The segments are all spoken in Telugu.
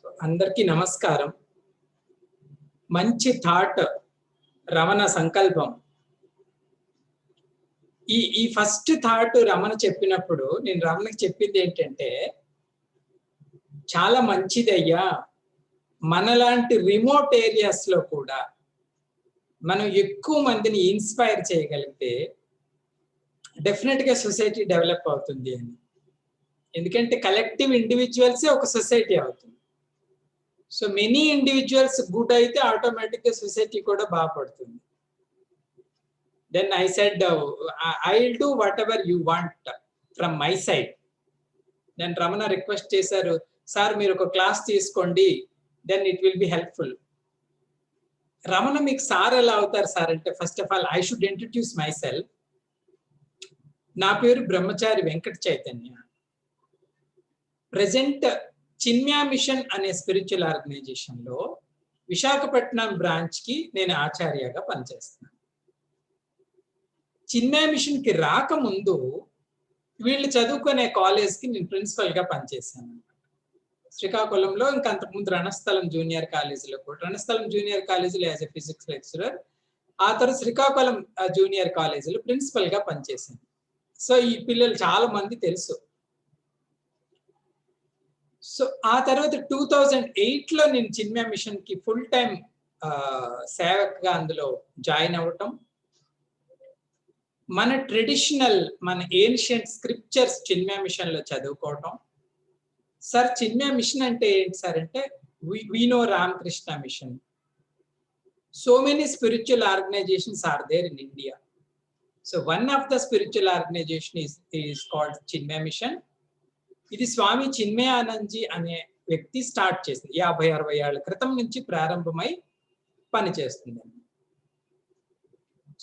అందరికీ నమస్కారం. మంచి థాట్ రమణ సంకల్పం. ఈ ఫస్ట్ థాట్ రమణ చెప్పినప్పుడు నేను రమణకి చెప్పింది ఏంటంటే, చాలా మంచిదయ్యా, మనలాంటి రిమోట్ ఏరియాస్ లో కూడా మనం ఎక్కువ మందిని ఇన్స్పైర్ చేయగలిగితే డెఫినెట్ గా సొసైటీ డెవలప్ అవుతుంది అని. ఎందుకంటే కలెక్టివ్ ఇండివిజువల్సే ఒక సొసైటీ అవుతుంది. సో మెనీ ఇండివిజువల్స్ గుడ్ అయితే ఆటోమేటిక్ గా సొసైటీ కూడా బాగుపడుతుంది. Then I said I will do whatever you want from my side. Then Ramana request చేశారు, సార్ మీరు ఒక క్లాస్ తీసుకోండి, then it will be helpful. Ramana మీకు సార్ ఎలా అవుతారు సార్ అంటే, first of all I should introduce myself. నా పేరు బ్రహ్మచారి వెంకట చైతన్య. ప్రెజెంట్ చిన్మయ మిషన్ అనే స్పిరిచువల్ ఆర్గనైజేషన్ లో విశాఖపట్నం బ్రాంచ్ కి నేను ఆచార్యగా పనిచేస్తున్నాను. చిన్మయ మిషన్ కి రాకముందు వీళ్ళు చదువుకునే కాలేజ్ కి నేను ప్రిన్సిపల్ గా పనిచేశాను. శ్రీకాకుళంలో, ఇంకా అంతకుముందు రణస్థలం జూనియర్ కాలేజీలో కూడా, రణస్థలం జూనియర్ కాలేజీలో యాజ్ ఎ ఫిజిక్స్ లెక్చరర్, ఆ తర్వాత శ్రీకాకుళం జూనియర్ కాలేజీలో ప్రిన్సిపల్ గా పనిచేశాను. సో ఈ పిల్లలు చాలా మంది తెలుసు. సో ఆ తర్వాత 2008 లో నేను చిన్మయ మిషన్ కి ఫుల్ టైం సేవక్గా అందులో జాయిన్ అవ్వటం, మన ట్రెడిషనల్, మన ఏన్షియంట్ స్క్రిప్చర్స్ చిన్మయ మిషన్ లో చదువుకోవటం. సార్ చిన్మయ మిషన్ అంటే ఏంటి సార్ అంటే, we know Ramakrishna Mission. So many spiritual organizations are there in India. So one of the spiritual organization is called Chinmaya Mission. ఇది స్వామి చిన్మయానందజీ అనే వ్యక్తి స్టార్ట్ చేసింది. 50-60 ఏళ్ల క్రితం నుంచి ప్రారంభమై పనిచేస్తుంది.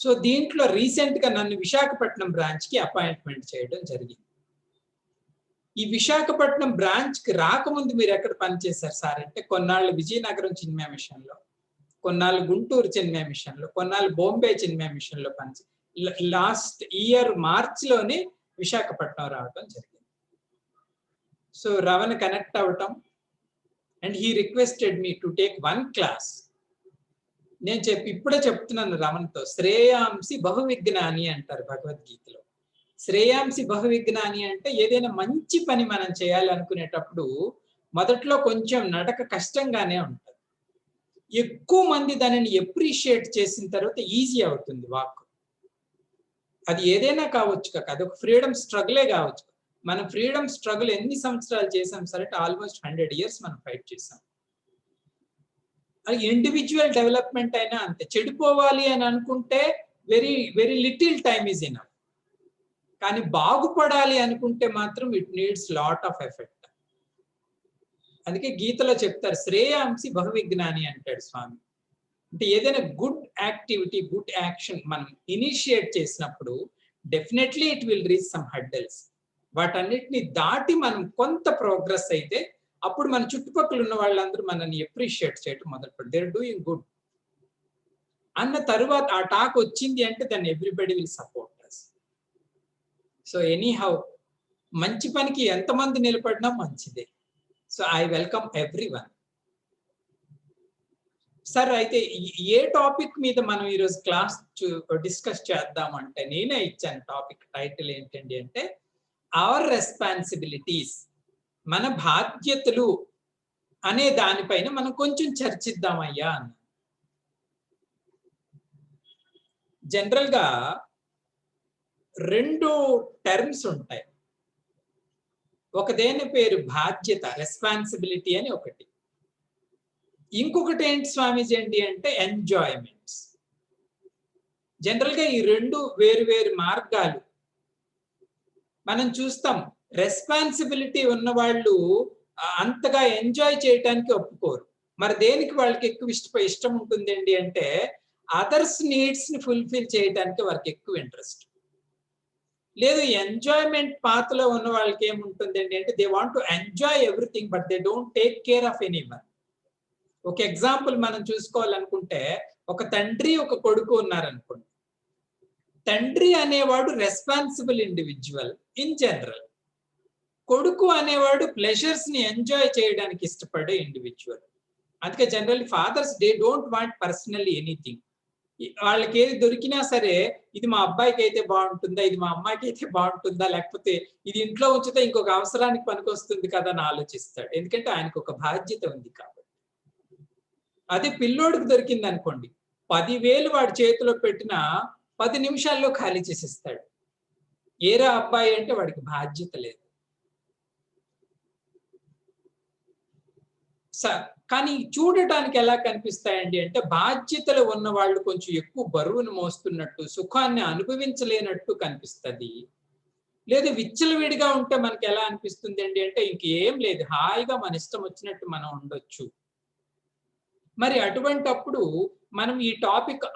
సో దీంట్లో రీసెంట్ గా నన్ను విశాఖపట్నం బ్రాంచ్ కి అపాయింట్మెంట్ చేయడం జరిగింది. ఈ విశాఖపట్నం బ్రాంచ్ కి రాకముందు మీరు ఎక్కడ పనిచేశారు సార్ అంటే, కొన్నాళ్ళు విజయనగరం చిన్మయ మిషన్ లో, కొన్నాళ్ళు గుంటూరు చిన్మయ మిషన్ లో, కొన్నాళ్ళు బాంబే చిన్మయ మిషన్ లో పనిచేశారు. లాస్ట్ ఇయర్ మార్చ్ లోనే విశాఖపట్నం రావడం జరిగింది. సో రమణ కనెక్ట్ అవ్వటం, and he requested me to take one class. నేను ఇప్పుడే చెప్తున్నాను రమణతో, శ్రేయాంసి బహువిజ్ఞాని అంటారు భగవద్గీతలో. శ్రేయాంసి బహువిజ్ఞాని అంటే ఏదైనా మంచి పని మనం చేయాలనుకునేటప్పుడు మొదట్లో కొంచెం నడక కష్టంగానే ఉంటుంది. ఎక్కువ మంది దానిని ఎప్రిషియేట్ చేసిన తర్వాత ఈజీ అవుతుంది వాక్. అది ఏదైనా కావచ్చు కాక, అది ఒక ఫ్రీడమ్ స్ట్రగులే కావచ్చు. మనం ఫ్రీడమ్ స్ట్రగుల్ ఎన్ని సంవత్సరాలు చేసాం సరే, ఆల్మోస్ట్ 100 years మనం ఫైట్ చేసాం. అది ఇండివిజువల్ డెవలప్మెంట్ అయినా అంతే. చెడిపోవాలి అని అనుకుంటే very very little time is enough. కానీ బాగుపడాలి అనుకుంటే మాత్రం it needs lot of effect. అందుకే గీతలో చెప్తారు, శ్రేయాంసి బహువిజ్ఞాని అంటాడు స్వామి. అంటే ఏదైనా గుడ్ యాక్టివిటీ, గుడ్ యాక్షన్ మనం ఇనిషియేట్ చేసినప్పుడు definitely it will reach some hurdles. వాటన్నిటిని దాటి మనం కొంత ప్రోగ్రెస్ అయితే అప్పుడు మన చుట్టుపక్కల ఉన్న వాళ్ళందరూ మనల్ని ఎప్రిషియేట్ చేయడం మొదలుపెట్టారు. దే ఆర్ డూయింగ్ గుడ్ అన్న తరువాత ఆ టాక్ వచ్చింది అంటే దాన్ని everybody will support us. So any how, మంచి పనికి ఎంతమంది నిలబడినా మంచిదే. So I welcome everyone. Sir అయితే ఏ టాపిక్ మీద మనం ఈరోజు క్లాస్ డిస్కస్ చేద్దామంటే, నేనే ఇచ్చాను టాపిక్ టైటిల్ ఏంటండి అంటే, అవర్ రెస్పాన్సిబిలిటీస్, మన బాధ్యతలు అనే దానిపైన మనం కొంచెం చర్చిద్దామయ్యా అన్న. జనరల్ గా 2 టర్మ్స్ ఉంటాయి. ఒకదేని పేరు బాధ్యత, రెస్పాన్సిబిలిటీ అని ఒకటి. ఇంకొకటి ఏంటి స్వామీజీ ఏంటి అంటే ఎంజాయ్మెంట్స్. జనరల్ గా ఈ 2 వేరు వేరు మార్గాలు మనం చూస్తాం. రెస్పాన్సిబిలిటీ ఉన్న వాళ్ళు అంతగా ఎంజాయ్ చేయటానికి ఒప్పుకోరు. మరి దేనికి వాళ్ళకి ఎక్కువ ఇష్టం ఉంటుందండి అంటే, అదర్స్ నీడ్స్ ని ఫుల్ఫిల్ చేయడానికి వారికి ఎక్కువ ఇంట్రెస్ట్. లేదు, ఎంజాయ్మెంట్ పాత్ లో ఉన్న వాళ్ళకి ఏముంటుందండి అంటే, they want to enjoy everything but they don't take care of anyone. ఒక ఎగ్జాంపుల్ మనం చూసుకోవాలనుకుంటే, ఒక తండ్రి ఒక కొడుకు ఉన్నారనుకోండి. తండ్రి అనేవాడు రెస్పాన్సిబుల్ ఇండివిజువల్ ఇన్ జనరల్. కొడుకు అనేవాడు ప్లెజర్స్ ని ఎంజాయ్ చేయడానికి ఇష్టపడే ఇండివిజువల్. అందుకే generally fathers they don't want personally anything. వాళ్ళకి ఏది దొరికినా సరే ఇది మా అబ్బాయికి అయితే బాగుంటుందా, ఇది మా అమ్మాయికి అయితే బాగుంటుందా, లేకపోతే ఇది ఇంట్లో ఉంచితే ఇంకొక అవసరానికి పనికొస్తుంది కదా అని ఆలోచిస్తాడు. ఎందుకంటే ఆయనకు ఒక బాధ్యత ఉంది కాబట్టి. అదే పిల్లోడికి దొరికింది అనుకోండి, 10,000 వాడి చేతిలో పెట్టినా 10 నిమిషాల్లో ఖాళీ చేసేస్తాడు. ఏరా అబ్బాయి అంటే వాడికి బాధ్యత లేదు. కానీ చూడటానికి ఎలా కనిపిస్తాయండి అంటే, బాధ్యతలు ఉన్న వాళ్ళు కొంచెం ఎక్కువ బరువును మోస్తున్నట్టు, సుఖాన్ని అనుభవించలేనట్టు కనిపిస్తది. లేదా విచ్చలవిడిగా ఉంటే మనకి ఎలా అనిపిస్తుంది అండి అంటే, ఇంకేం లేదు, హాయిగా మన ఇష్టం వచ్చినట్టు మనం ఉండొచ్చు. మరి అటువంటప్పుడు మనం ఈ టాపిక్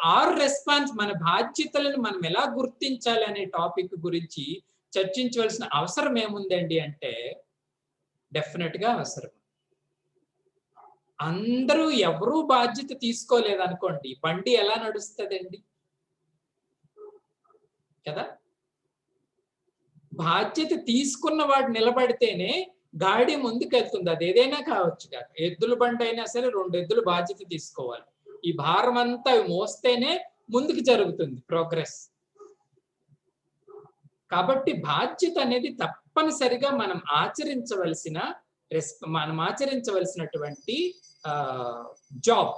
రెస్పాన్స్, మన బాధ్యతలను మనం ఎలా గుర్తించాలి అనే టాపిక్ గురించి చర్చించవలసిన అవసరం ఏముందండి అంటే, డెఫినెట్‌గా అవసరం. అందరూ ఎవరూ బాధ్యత తీసుకోలేదనుకోండి, బండి ఎలా నడుస్తదండి? కదా! బాధ్యత తీసుకున్న వాడు నిలబడితేనే గాడి ముందుకెళ్తుంది. అదేదైనా కావచ్చు గాక. ఎద్దుల బండైనా సరే 2 ఎద్దులు బాధ్యత తీసుకోవాలి. ఈ భారం అంతా మోస్తేనే ముందుకు జరుగుతుంది ప్రోగ్రెస్. కాబట్టి బాధ్యత అనేది తప్పనిసరిగా మనం ఆచరించవలసినటువంటి జాబ్.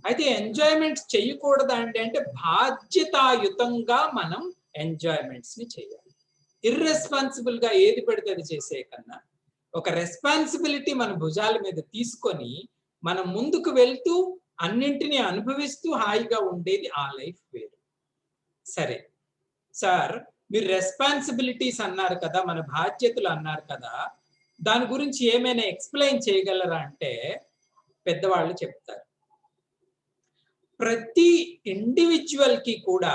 అయితే ఎంజాయ్మెంట్స్ చేయకూడదా అంటే బాధ్యతాయుతంగా మనం ఎంజాయ్మెంట్స్ ని చేయాలి. ఇర్రెస్పాన్సిబుల్ గా ఏది పడితే అది చేసే కన్నా ఒక రెస్పాన్సిబిలిటీ మన భుజాల మీద తీసుకొని మనం ముందుకు వెళ్తూ అన్నింటినీ అనుభవిస్తూ హాయిగా ఉండేది ఆ లైఫ్ వేరు. సరే సార్, మీరు రెస్పాన్సిబిలిటీస్ అన్నారు కదా, మన బాధ్యతలు అన్నారు కదా, దాని గురించి ఏమైనా ఎక్స్‌ప్లెయిన్ చేయగలరా అంటే పెద్దవాళ్ళు చెప్తారు. ప్రతి ఇండివిడ్యువల్ కి కూడా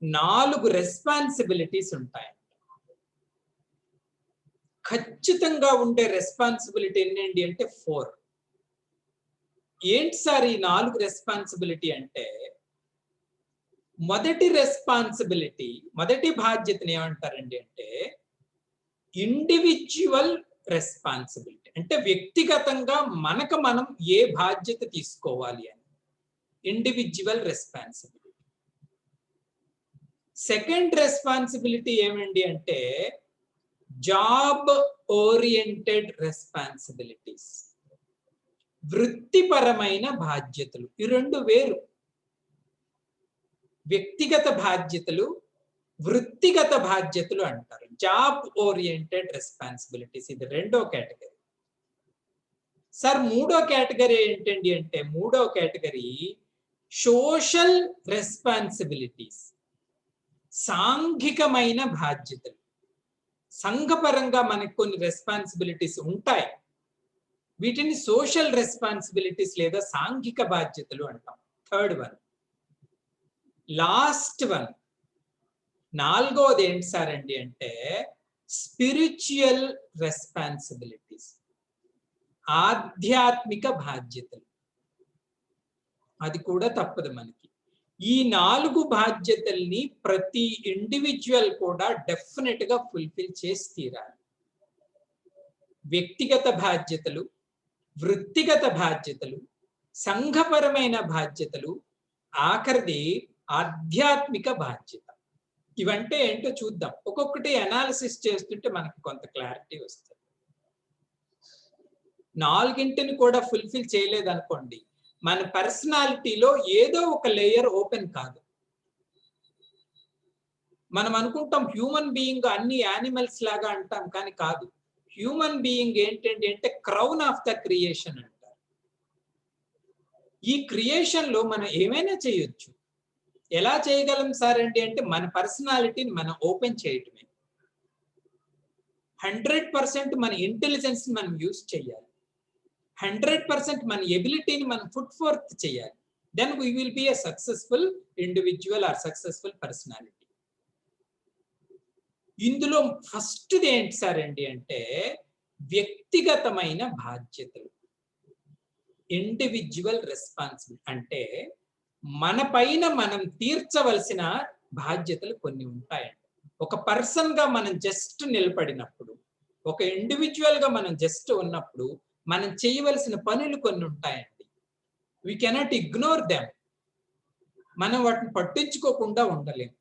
4 రెస్పాన్సిబిలిటీస్ ఉంటాయి. ఖచ్చితంగా ఉండే రెస్పాన్సిబిలిటీ ఎన్నండి అంటే 4. ఏంటి సార్ ఈ 4 రెస్పాన్సిబిలిటీ అంటే, మొదటి బాధ్యతని ఏమంటారండి అంటే ఇండివిడ్యువల్ రెస్పాన్సిబిలిటీ. అంటే వ్యక్తిగతంగా మనం ఏ బాధ్యత తీసుకోవాలి అని. Individual responsibility. సెకండ్ రెస్పాన్సిబిలిటీ ఏమండి అంటే జాబ్ ఓరియంటెడ్ రెస్పాన్సిబిలిటీస్. వృత్తిపరమైన బాధ్యతలు. ఈ 2 వేరు. వ్యక్తిగత బాధ్యతలు, వృత్తిగత బాధ్యతలు అంటారు. జాబ్ ఓరియంటెడ్ రెస్పాన్సిబిలిటీస్ ఇది రెండో కేటగిరీ. సార్ మూడో కేటగిరీ ఏంటండి అంటే మూడో కేటగిరీ సోషల్ రెస్పాన్సిబిలిటీస్. సాంఘికమైన బాధ్యతలు. సంఘపరంగా మనకు కొన్ని రెస్పాన్సిబిలిటీస్ ఉంటాయి. వీటిని సోషల్ రెస్పాన్సిబిలిటీస్ లేదా సాంఘిక బాధ్యతలు అంటాం. Third one. లాస్ట్ వన్, నాలుగోది ఏంటి సార్ అండి అంటే స్పిరిచువల్ రెస్పాన్సిబిలిటీస్. ఆధ్యాత్మిక బాధ్యతలు. అది కూడా తప్పదు మనకి. ఈ 4 బాధ్యతల్ని ప్రతి ఇండివిడ్యువల్ కూడా డెఫినెట్ గా ఫుల్ఫిల్ చేసి తీరాలి. వ్యక్తిగత బాధ్యతలు, వృత్తిగత బాధ్యతలు, సంఘపరమైన బాధ్యతలు, ఆఖరిది ఆధ్యాత్మిక బాధ్యత. ఇవంటే ఏంటో చూద్దాం. ఒక్కొక్కటి అనాలిసిస్ చేస్తుంటే మనకి కొంత క్లారిటీ వస్తుంది. 4ని కూడా ఫుల్ఫిల్ చేయలేదనుకోండి, మన పర్సనాలిటీలో ఏదో ఒక లేయర్ ఓపెన్ కాదు. మనం అనుకుంటాం హ్యూమన్ బీయింగ్ అన్ని యానిమల్స్ లాగా అంటాం, కానీ కాదు. హ్యూమన్ బీయింగ్ ఏంటంటే అంటే క్రౌన్ ఆఫ్ ద క్రియేషన్ అంటారు. ఈ క్రియేషన్ లో మనం ఏమైనా చేయొచ్చు. ఎలా చేయగలం సార్ అంటే మన పర్సనాలిటీని మనం ఓపెన్ చేయటమే. 100% మన ఇంటెలిజెన్స్ మనం యూజ్ చేయాలి. 100% మన ఎబిలిటీని మనం పుట్ ఫోర్త్ చేయాలి. Then we will be a successful individual or successful personality. ఇందులో ఫస్ట్ది ఏంటి సార్ అంటే వ్యక్తిగతమైన బాధ్యతలు. ఇండివిడ్యువల్ రెస్పాన్సిబిలిటీ అంటే మన పైన మనం తీర్చవలసిన బాధ్యతలు కొన్ని ఉంటాయండి. ఒక పర్సన్ గా మనం జస్ట్ నిలబడినప్పుడు, ఒక ఇండివిజువల్ గా మనం జస్ట్ ఉన్నప్పుడు మనం చేయవలసిన పనులు కొన్ని ఉంటాయండి. We cannot ignore them. మనం వాటిని పట్టించుకోకుండా ఉండలేం.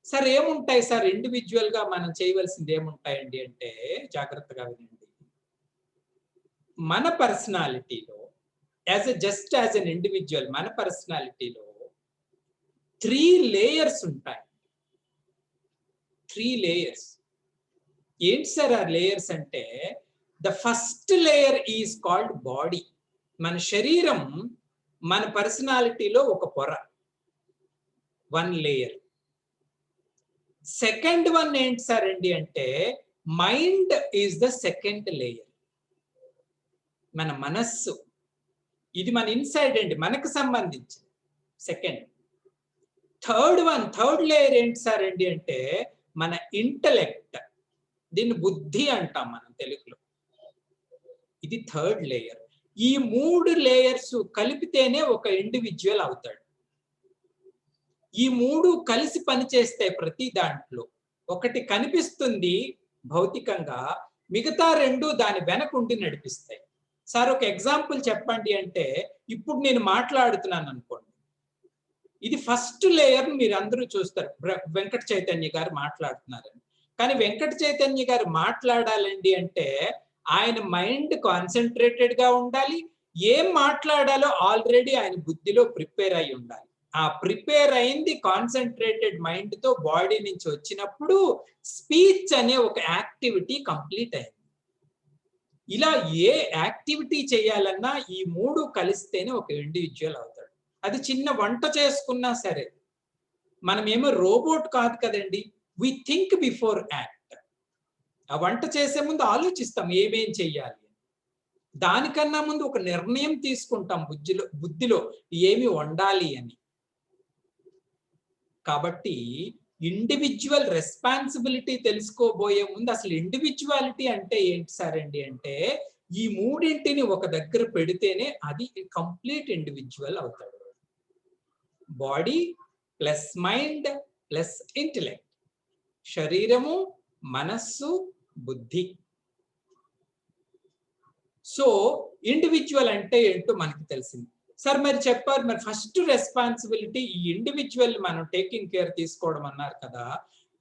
సార్ ఏముంటాయి సార్ ఇండివిజువల్ గా మనం చేయవలసింది ఏముంటాయండి అంటే, జాగ్రత్తగా వినండి. మన పర్సనాలిటీలో జస్ట్ యాజ్ అన్ ఇండివిజువల్ మన పర్సనాలిటీలో 3 లేయర్స్ ఉంటాయి. 3 లేయర్స్. ఏంటి సార్ ఆ లేయర్స్ అంటే, the first layer is called body. మన శరీరం మన పర్సనాలిటీలో ఒక పొర, 1 లేయర్. సెకండ్ వన్ ఏంటి సార్ అండి అంటే, mind is the second layer. మన మనస్సు, ఇది మన ఇన్సైడ్ అండి, మనకు సంబంధించి సెకండ్. థర్డ్ లేయర్ ఏంటి సార్ అండి అంటే, మన ఇంటలెక్ట్, దీన్ని బుద్ధి అంటాం మనం తెలుగులో. ఇది థర్డ్ లేయర్. ఈ 3 లేయర్స్ కలిపితేనే ఒక ఇండివిజువల్ అవుతాడు. ఈ 3 కలిసి పనిచేస్తే ప్రతి దాంట్లో ఒకటి కనిపిస్తుంది భౌతికంగా, మిగతా 2 దాని వెనకుండి నడిపిస్తాయి. సార్ ఒక ఎగ్జాంపుల్ చెప్పండి అంటే, ఇప్పుడు నేను మాట్లాడుతున్నాను అనుకోండి, ఇది ఫస్ట్ లేయర్ మీరు అందరూ చూస్తారు. వెంకట చైతన్య గారు మాట్లాడుతున్నారని. కానీ వెంకట చైతన్య గారు మాట్లాడాలండి అంటే ఆయన మైండ్ కాన్సన్ట్రేటెడ్ గా ఉండాలి. ఏం మాట్లాడాలో ఆల్రెడీ ఆయన బుద్ధిలో ప్రిపేర్ అయి ఉండాలి. ఆ ప్రిపేర్ అయింది కాన్సన్ట్రేటెడ్ మైండ్ తో బాడీ నుంచి వచ్చినప్పుడు స్పీచ్ అనే ఒక యాక్టివిటీ కంప్లీట్ అయింది. ఇలా ఏ యాక్టివిటీ చేయాలన్నా ఈ 3 కలిస్తేనే ఒక ఇండివిజువల్ అవుతాడు. అది చిన్న వంట చేసుకున్నా సరే, మనమేమో రోబోట్ కాదు కదండి. We think before act. ఆ వంట చేసే ముందు ఆలోచిస్తాం ఏమేం చెయ్యాలి. దానికన్నా ముందు ఒక నిర్ణయం తీసుకుంటాం బుద్ధిలో ఏమి వండాలి అని. కాబట్టి ఇండివిజువల్ రెస్పాన్సిబిలిటీ తెలుసుకోబోయే ముందు అసలు ఇండివిజువాలిటీ అంటే ఏంటి సార్ అండి అంటే, ఈ 3ంటిని ఒక దగ్గర పెడితేనే అది కంప్లీట్ ఇండివిజువల్ అవుతాడు. Body plus mind plus intellect. శరీరము, మనస్సు, బుద్ధి. సో ఇండివిజువల్ అంటే ఏంటో మనకి తెలిసింది. సార్ మరి చెప్పారు, మరి ఫస్ట్ రెస్పాన్సిబిలిటీ ఈ ఇండివిజువల్ మనం టేకింగ్ కేర్ తీసుకోవడం అన్నారు కదా,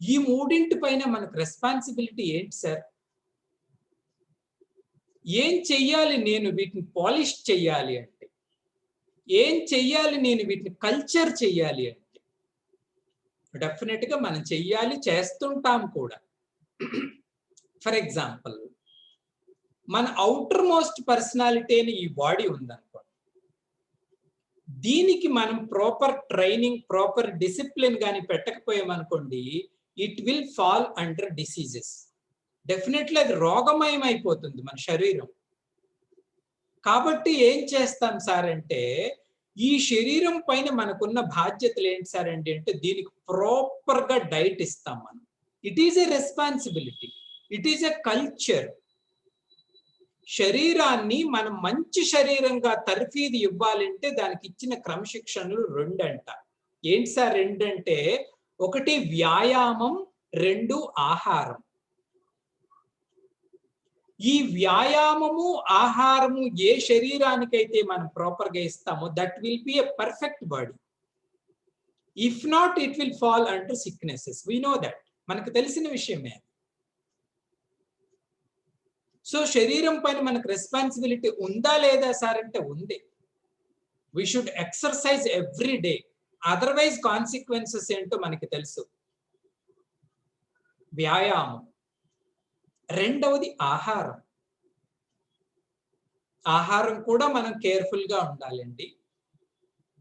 ఈ 3ంటి పైన మనకు రెస్పాన్సిబిలిటీ ఏంటి సార్? ఏం చెయ్యాలి నేను వీటిని పాలిష్ చెయ్యాలి అంటే, ఏం చెయ్యాలి నేను వీటిని కల్చర్ చెయ్యాలి అంటే, డెఫినెట్ గా మనం చెయ్యాలి, చేస్తుంటాం కూడా. ఫర్ ఎగ్జాంపుల్, మన అవుటర్ మోస్ట్ పర్సనాలిటీ అని ఈ బాడీ ఉందనుకోండి, దీనికి మనం ప్రాపర్ ట్రైనింగ్, ప్రాపర్ డిసిప్లిన్ కానీ పెట్టకపోయామనుకోండి, it will fall under diseases. Definitely అది రోగమయం అయిపోతుంది మన శరీరం. కాబట్టి ఏం చేస్తాం సార్ అంటే, ఈ శరీరం పైన మనకున్న బాధ్యతలు ఏంటి సార్ అంటే, దీనికి ప్రాపర్ గా డైట్ ఇస్తాం మనం. It is a responsibility, it is a culture. శరీరాన్ని మనం మంచి శరీరంగా తర్ఫీదు ఇవ్వాలంటే దానికి ఇచ్చిన క్రమశిక్షణలు 2 అంట. ఏంటి సార్ 2 అంటే, 1 వ్యాయామం, 2 ఆహారం. ఈ వ్యాయామము, ఆహారము ఏ శరీరానికైతే మనం ప్రాపర్ గా ఇస్తామో that will be a perfect body. If not it will fall under sicknesses. We know that. మనకు తెలిసిన విషయమే. సో శరీరం పైన మనకు రెస్పాన్సిబిలిటీ ఉందా లేదా సార్ అంటే ఉంది. We should exercise every day, otherwise consequences ఏంటో మనకి తెలుసు. వ్యాయామం. రెండవది ఆహారం. ఆహారం కూడా మనం కేర్ఫుల్ గా ఉండాలండి.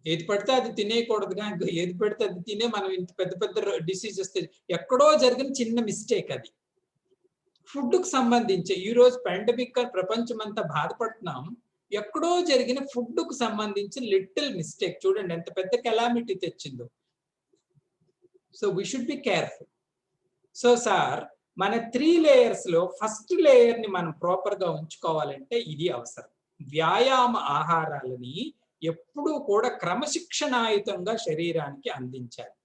ఏది పడితే అది తినేయకూడదుగా, ఏది పెడితే అది తినే మనం ఇంత పెద్ద పెద్ద డిసీజెస్. ఎక్కడో జరిగిన చిన్న మిస్టేక్ అది. ఫుడ్కు సంబంధించి ఈ రోజు పాండమిక్ ప్రపంచం అంతా బాధపడుతున్నాం. ఎక్కడో జరిగిన ఫుడ్కు సంబంధించి లిటిల్ మిస్టేక్ చూడండి ఎంత పెద్ద కెలామిటీ తెచ్చిందో. So we should be careful. So sir, మన 3 లేయర్స్ లో ఫస్ట్ లేయర్ ని మనం ప్రాపర్ గా ఉంచుకోవాలంటే ఇది అవసరం. వ్యాయామ ఆహారాలని ఎప్పుడూ కూడా క్రమశిక్షణాయుతంగా శరీరానికి అందించాలి.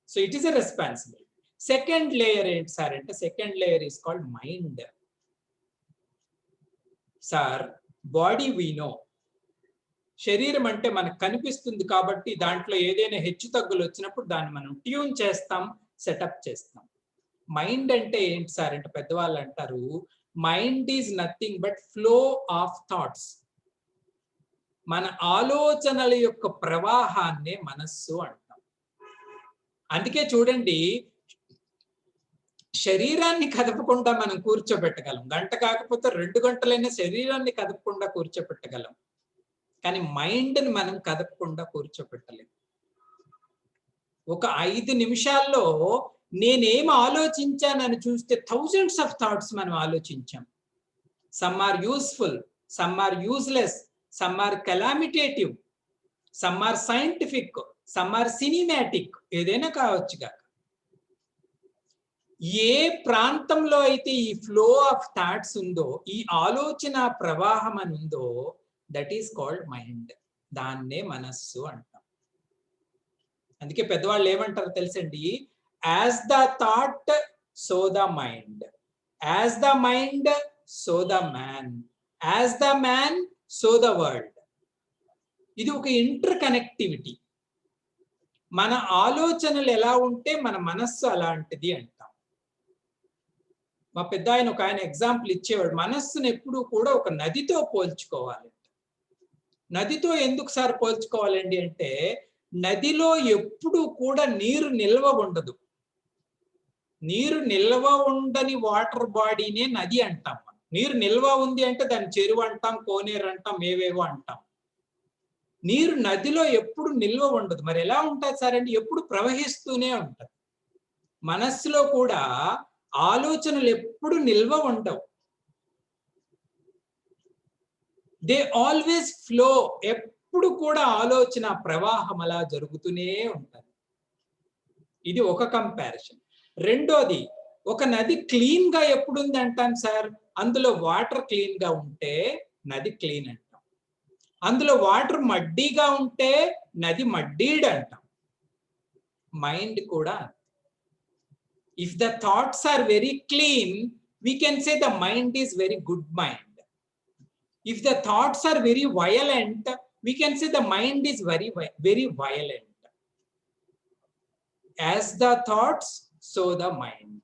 So it is a responsibility. Second layer ఏంటి సార్ అంటే second layer is called mind. Sir body we know, శరీరం అంటే మనకు కనిపిస్తుంది కాబట్టి దాంట్లో ఏదైనా హెచ్చు తగ్గులు వచ్చినప్పుడు దాన్ని మనం ట్యూన్ చేస్తాం, సెటప్ చేస్తాం. మైండ్ అంటే ఏంటి సార్ అంటే పెద్దవాళ్ళు అంటారు mind is nothing but flow of thoughts. మన ఆలోచనల యొక్క ప్రవాహాన్నే మనస్సు అంటాం. అందుకే చూడండి, శరీరాన్ని కదపకుండా మనం కూర్చోబెట్టగలం, గంట కాకపోతే 2 గంటలైనా శరీరాన్ని కదపకుండా కూర్చోబెట్టగలం, కానీ మైండ్ని మనం కదపకుండా కూర్చోబెట్టలేం. ఒక 5 నిమిషాల్లో నేనేం ఆలోచించానని చూస్తే థౌజండ్స్ ఆఫ్ థాట్స్ మనం ఆలోచించాం. Some are useful, some are useless, some are calamitative, some are scientific, some are cinematic, ఏదైనా కావచ్చుగా. ఏ ప్రాంతంలో అయితే ఈ ఫ్లో ఆఫ్ థాట్స్ ఉందో, ఈ ఆలోచన ప్రవాహం అని ఉందో, దట్ ఈస్ కాల్డ్ మైండ్. దాన్నే మనస్సు అంటాం. అందుకే పెద్దవాళ్ళు ఏమంటారు తెలుసండి, as the thought so the mind, as the mind so the man, as the man so the world. ఇది ఒక ఇంటర్ కనెక్టివిటీ. మన ఆలోచనలు ఎలా ఉంటే మన మనస్సు అలాంటిది అంటాం. మా పెద్ద ఆయన ఒక ఆయన ఎగ్జాంపుల్ ఇచ్చేవాడు, మనస్సును ఎప్పుడూ కూడా ఒక నదితో పోల్చుకోవాలి. నదితో ఎందుకు సార్ పోల్చుకోవాలండి అంటే, నదిలో ఎప్పుడు కూడా నీరు నిల్వ ఉండదు. నీరు నిల్వ ఉండని వాటర్ బాడీనే నది అంటాం. నీరు నిల్వ ఉంది అంటే దాన్ని చెరువు అంటాం, కోనేరు అంటాం, ఏవేవో అంటాం. నీరు నదిలో ఎప్పుడు నిల్వ ఉండదు. మరి ఎలా ఉంటుంది సార్ అంటే ఎప్పుడు ప్రవహిస్తూనే ఉంటుంది. మనస్సులో కూడా ఆలోచనలు ఎప్పుడు నిల్వ ఉండవు. They always flow. ఎప్పుడు కూడా ఆలోచన ప్రవాహం అలా జరుగుతూనే ఉంటుంది. ఇది ఒక కంపారిజన్. రెండోది, ఒక నది క్లీన్ గా ఎప్పుడు ఉంది అంటాం సార్, అందులో వాటర్ క్లీన్ గా ఉంటే నది క్లీన్ అంటాం. అందులో వాటర్ మడ్డీగా ఉంటే నది మడ్డీడ్ అంటాం. మైండ్ కూడా, if the thoughts are very clean, we can say the mind is very good mind. If the thoughts are very violent, we can say the mind is very violent. As the thoughts, so the mind.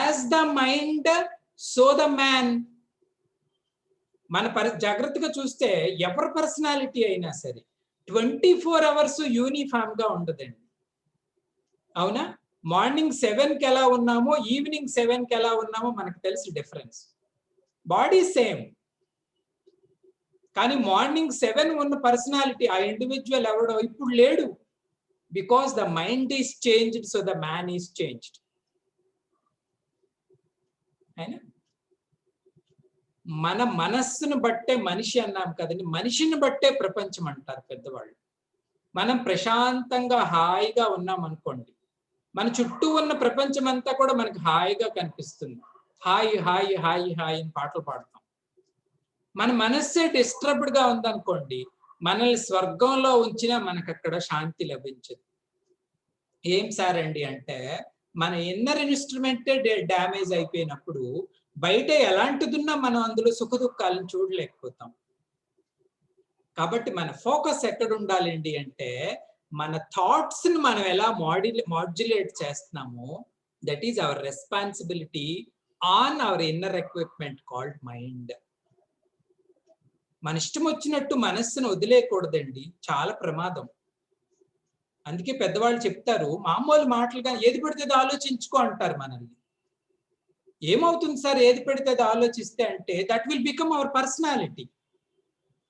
As the mind, so the man. మన జాగ్రత్తగా చూస్తే ఎవరి పర్సనాలిటీ అయినా సరే 24 hours యూనిఫామ్ గా ఉండదండి. అవునా? మార్నింగ్ 7కి ఎలా ఉన్నామో ఈవినింగ్ 7కి ఎలా ఉన్నామో మనకు తెలుసు డిఫరెన్స్. బాడీ సేమ్, కానీ మార్నింగ్ 7 ఉన్న పర్సనాలిటీ ఆ ఇండివిజువల్ ఎవడో ఇప్పుడు లేడు. Because the mind is changed, so the man is changed. అయినా మన మనస్సును బట్టే మనిషి అన్నాం కదండి, మనిషిని బట్టే ప్రపంచం అంటారు పెద్దవాళ్ళు. మనం ప్రశాంతంగా హాయిగా ఉన్నాం అనుకోండి, మన చుట్టూ ఉన్న ప్రపంచం అంతా కూడా మనకి హాయిగా కనిపిస్తుంది. హాయి హాయి హాయి హాయి అని పాటలు పాడతాం. మన మనస్సే డిస్టర్బ్డ్ గా ఉందనుకోండి, మనల్ని స్వర్గంలో ఉంచినా మనకు అక్కడ శాంతి లభించదు. ఏం సార్ అండి అంటే, మన ఇన్నర్ ఇన్స్ట్రుమెంటే డ్యామేజ్ అయిపోయినప్పుడు బయట ఎలాంటిదున్నా మనం అందులో సుఖ దుఃఖాలను చూడలేకపోతాం. కాబట్టి మన ఫోకస్ ఎక్కడ ఉండాలండి అంటే, మన థాట్స్ ని మనం ఎలా మాడ్యులేట్ చేస్తున్నామో, that is our responsibility on hour inner equipment called mind. మన ఇష్టం వచ్చినట్టు మనస్సును వదిలేయకూడదండి, చాలా ప్రమాదం. అందుకే పెద్దవాళ్ళు చెప్తారు, మామూలు మాటలుగా ఏది పడితే అది ఆలోచించుకో అంటారు మనల్ని. ఏమవుతుంది సార్ ఏది పడితే అది ఆలోచిస్తే అంటే, that will become hour personality.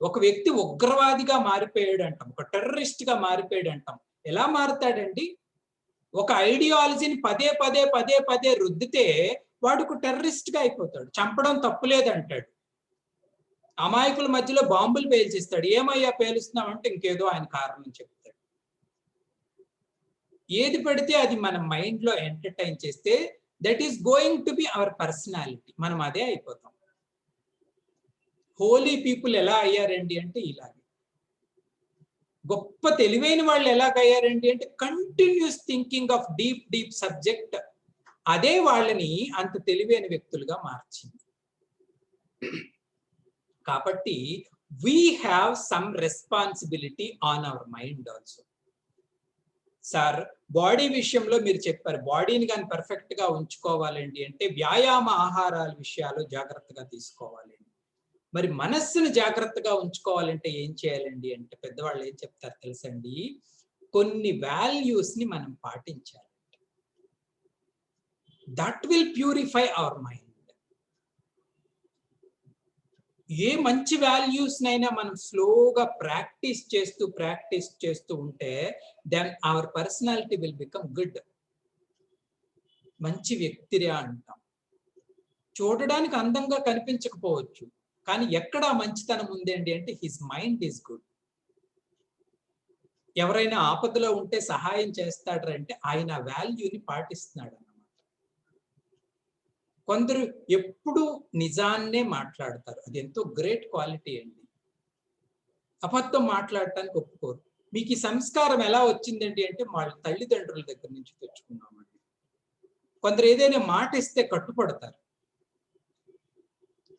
ఒక వ్యక్తి ఉగ్రవాదిగా మారిపోయాడు అంటాం, ఒక టెర్రరిస్ట్ గా మారిపోయాడు అంటాం. ఎలా మారుతాడండి? ఒక ఐడియాలజీని పదే పదే పదే పదే రుద్దితే వాడు టెర్రరిస్ట్ గా అయిపోతాడు. చంపడం తప్పులేదంటాడు. అమాయకుల మధ్యలో బాంబులు పేల్చిస్తాడు. ఏమయ్యా పేలుస్తున్నావు అంటే ఇంకేదో ఆయన కారణం చెప్తాడు. ఏది పడితే అది మన మైండ్ లో ఎంటర్టైన్ చేస్తే that is going to be our personality. మనం అదే అయిపోతాం. హోలీ పీపుల్ ఎలా అయ్యారండి అంటే ఇలాగే. గొప్ప తెలివైన వాళ్ళు ఎలాగయ్యారండి అంటే continuous thinking of deep subject అదే వాళ్ళని అంత తెలివైన వ్యక్తులుగా మార్చింది. కాబట్టి we have some responsibility on our mind also. Sir body విషయంలో మీరు చెప్పారు బాడీని కానీ పర్ఫెక్ట్ గా ఉంచుకోవాలండి అంటే వ్యాయామ ఆహారాల విషయాలు జాగ్రత్తగా తీసుకోవాలి. మరి మనస్సును జాగ్రత్తగా ఉంచుకోవాలంటే ఏం చేయాలండి అంటే పెద్దవాళ్ళు ఏం చెప్తారు తెలుసండి, కొన్ని వాల్యూస్ ని మనం పాటించాలి. That will purify our mind. ఏ మంచి వాల్యూస్ నైనా మనం స్లోగా ప్రాక్టీస్ చేస్తూ ఉంటే then our personality will become good. మంచి వ్యక్తిరా అంటాం. చూడడానికి అందంగా కనిపించకపోవచ్చు, కానీ ఎక్కడ మంచితనం ఉందండి అంటే హిస్ మైండ్ ఈజ్ గుడ్. ఎవరైనా ఆపదలో ఉంటే సహాయం చేస్తాడంటే ఆయన వాల్యూని పాటిస్తున్నాడు అన్నమాట. కొందరు ఎప్పుడు నిజాన్నే మాట్లాడతారు, అది ఎంతో గ్రేట్ క్వాలిటీ అండి. అబద్ధం మాట్లాడటానికి ఒప్పుకోరు. మీకు ఈ సంస్కారం ఎలా వచ్చిందండి అంటే వాళ్ళ తల్లిదండ్రుల దగ్గర నుంచి తెచ్చుకున్నామండి. కొందరు ఏదైనా మాట ఇస్తే కట్టుపడతారు,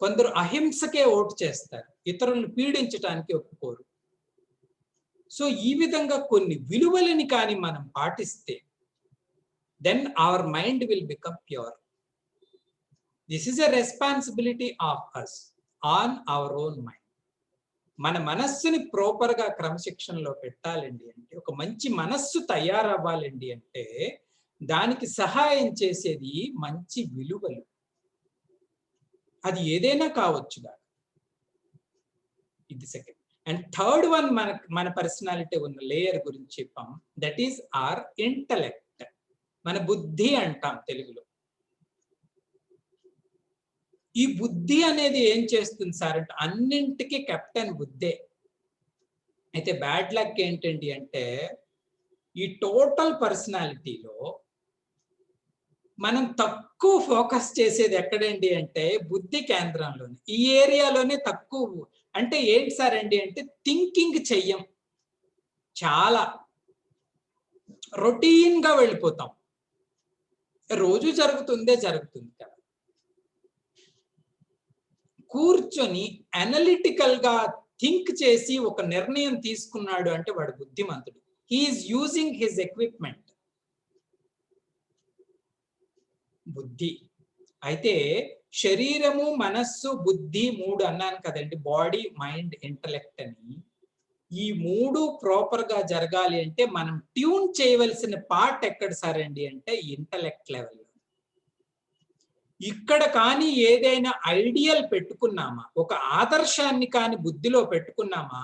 కొందరు అహింసకే ఓటు చేస్తారు, ఇతరులను పీడించడానికి ఒప్పుకోరు. సో ఈ విధంగా కొన్ని విలువలని కానీ మనం పాటిస్తే then our mind will become pure. This is a responsibility of us on our own mind. మన మనస్సుని ప్రాపర్ గా క్రమశిక్షణలో పెట్టాలండి అంటే, ఒక మంచి మనస్సు తయారవ్వాలండి అంటే దానికి సహాయం చేసేది మంచి విలువలు. అది ఏదైనా కావచ్చుగా. ఇది సెకండ్. అండ్ థర్డ్ వన్ మన పర్సనాలిటీ ఉన్న లేయర్ గురించి చెప్పాం, దట్ ఈస్ ఆర్ ఇంటలెక్ట్. మన బుద్ధి అంటాం తెలుగులో. ఈ బుద్ధి అనేది ఏం చేస్తుంది సార్ అంటే అన్నింటికి కెప్టెన్ బుద్ధే. అయితే బ్యాడ్ లక్ ఏంటండి అంటే ఈ టోటల్ పర్సనాలిటీలో మనం తక్కువ ఫోకస్ చేసేది ఎక్కడండి అంటే బుద్ధి కేంద్రంలోనే, ఈ ఏరియాలోనే తక్కువ. అంటే ఏంటి సార్ అండి అంటే థింకింగ్ చెయ్యం, చాలా రొటీన్ గా వెళ్ళిపోతాం. రోజు జరుగుతుంది కదా. కూర్చొని అనలిటికల్ గా థింక్ చేసి ఒక నిర్ణయం తీసుకున్నాడు అంటే వాడు బుద్ధిమంతుడు. He is using his equipment. బుద్ధి. అయితే శరీరము, మనస్సు, బుద్ధి మూడు అన్నాను కదండి, బాడీ, మైండ్, ఇంటలెక్ట్ అని. ఈ మూడు ప్రాపర్ గా జరగాలి అంటే మనం ట్యూన్ చేయవలసిన పార్ట్ ఎక్కడ సార్ అండి అంటే ఇంటలెక్ట్ లెవెల్. ఇక్కడ కానీ ఏదైనా ఐడియల్ పెట్టుకున్నామా, ఒక ఆదర్శాన్ని కానీ బుద్ధిలో పెట్టుకున్నామా,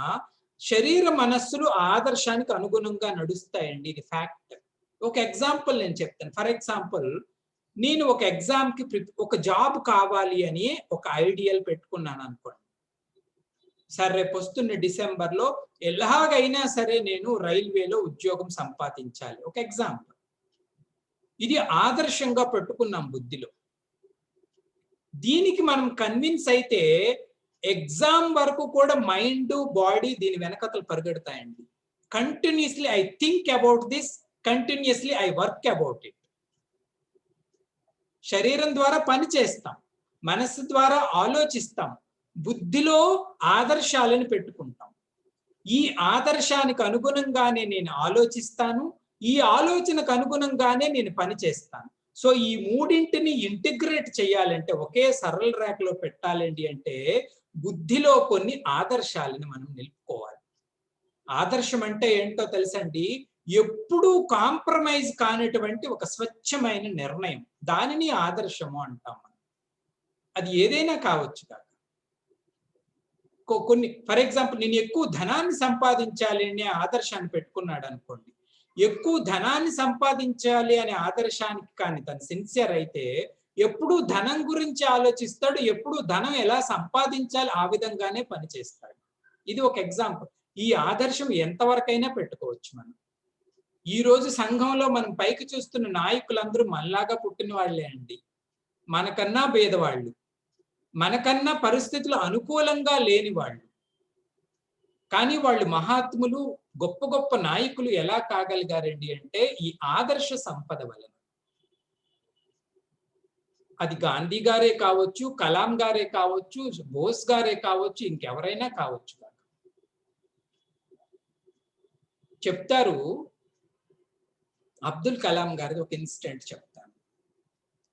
శరీర మనస్సులు ఆదర్శానికి అనుగుణంగా నడుస్తాయండి. ఇది ఫ్యాక్ట్. ఒక ఎగ్జాంపుల్ నేను చెప్తాను. ఫర్ ఎగ్జాంపుల్, నేను ఒక ఎగ్జామ్ కి ఒక జాబ్ కావాలి అని ఒక ఐడియల్ పెట్టుకున్నాను అనుకోండి. సరే రేపు వస్తున్న డిసెంబర్లో ఎలాగైనా సరే నేను రైల్వేలో ఉద్యోగం సంపాదించాలి, ఒక ఎగ్జాంపుల్. ఇది ఆదర్శంగా పెట్టుకున్నాం బుద్ధిలో. దీనికి మనం కన్విన్స్ అయితే ఎగ్జామ్ వరకు కూడా మైండ్, బాడీ దీని వెనకతలు పరిగెడతాయండి. Continuously I think about this, continuously I work about it. శరీరం ద్వారా పని చేస్తాం, మనస్సు ద్వారా ఆలోచిస్తాం, బుద్ధిలో ఆదర్శాలను పెట్టుకుంటాం. ఈ ఆదర్శానికి అనుగుణంగానే నేను ఆలోచిస్తాను, ఈ ఆలోచనకు అనుగుణంగానే నేను పని చేస్తాను. సో ఈ మూడింటిని ఇంటిగ్రేట్ చేయాలంటే, ఒకే సరళ రేఖలో పెట్టాలండి అంటే బుద్ధిలో కొన్ని ఆదర్శాలను మనం నిలుపుకోవాలి. ఆదర్శం అంటే ఏంటో తెలుసండి, ఎప్పుడూ కాంప్రమైజ్ కానటువంటి ఒక స్వచ్ఛమైన నిర్ణయం, దానిని ఆదర్శము అంటాం మనం. అది ఏదైనా కావచ్చు కాక. కొన్ని ఫర్ ఎగ్జాంపుల్, నేను ఎక్కువ ధనాన్ని సంపాదించాలి అనే ఆదర్శాన్ని పెట్టుకున్నాడు అనుకోండి. ఎక్కువ ధనాన్ని సంపాదించాలి అనే ఆదర్శానికి కానీ తను సిన్సియర్ అయితే ఎప్పుడు ధనం గురించి ఆలోచిస్తాడు, ఎప్పుడు ధనం ఎలా సంపాదించాలి ఆ విధంగానే పనిచేస్తాడు. ఇది ఒక ఎగ్జాంపుల్. ఈ ఆదర్శం ఎంతవరకైనా పెట్టుకోవచ్చు మనం. ఈ రోజు సంఘంలో మనం పైకి చూస్తున్న నాయకులందరూ మనలాగా పుట్టిన వాళ్ళే అండి. మనకన్నా పేదవాళ్ళు, మనకన్నా పరిస్థితులు అనుకూలంగా లేని వాళ్ళు, కానీ వాళ్ళు మహాత్ములు, గొప్ప గొప్ప నాయకులు ఎలా కాగలిగారండి అంటే ఈ ఆదర్శ సంపద వలన. అది గాంధీ గారే కావచ్చు, కలాం గారే కావచ్చు, బోస్ గారే కావచ్చు, ఇంకెవరైనా కావచ్చు. చెప్తారు, అబ్దుల్ కలాం గారిది ఒక ఇన్సిడెంట్ చెప్తాను.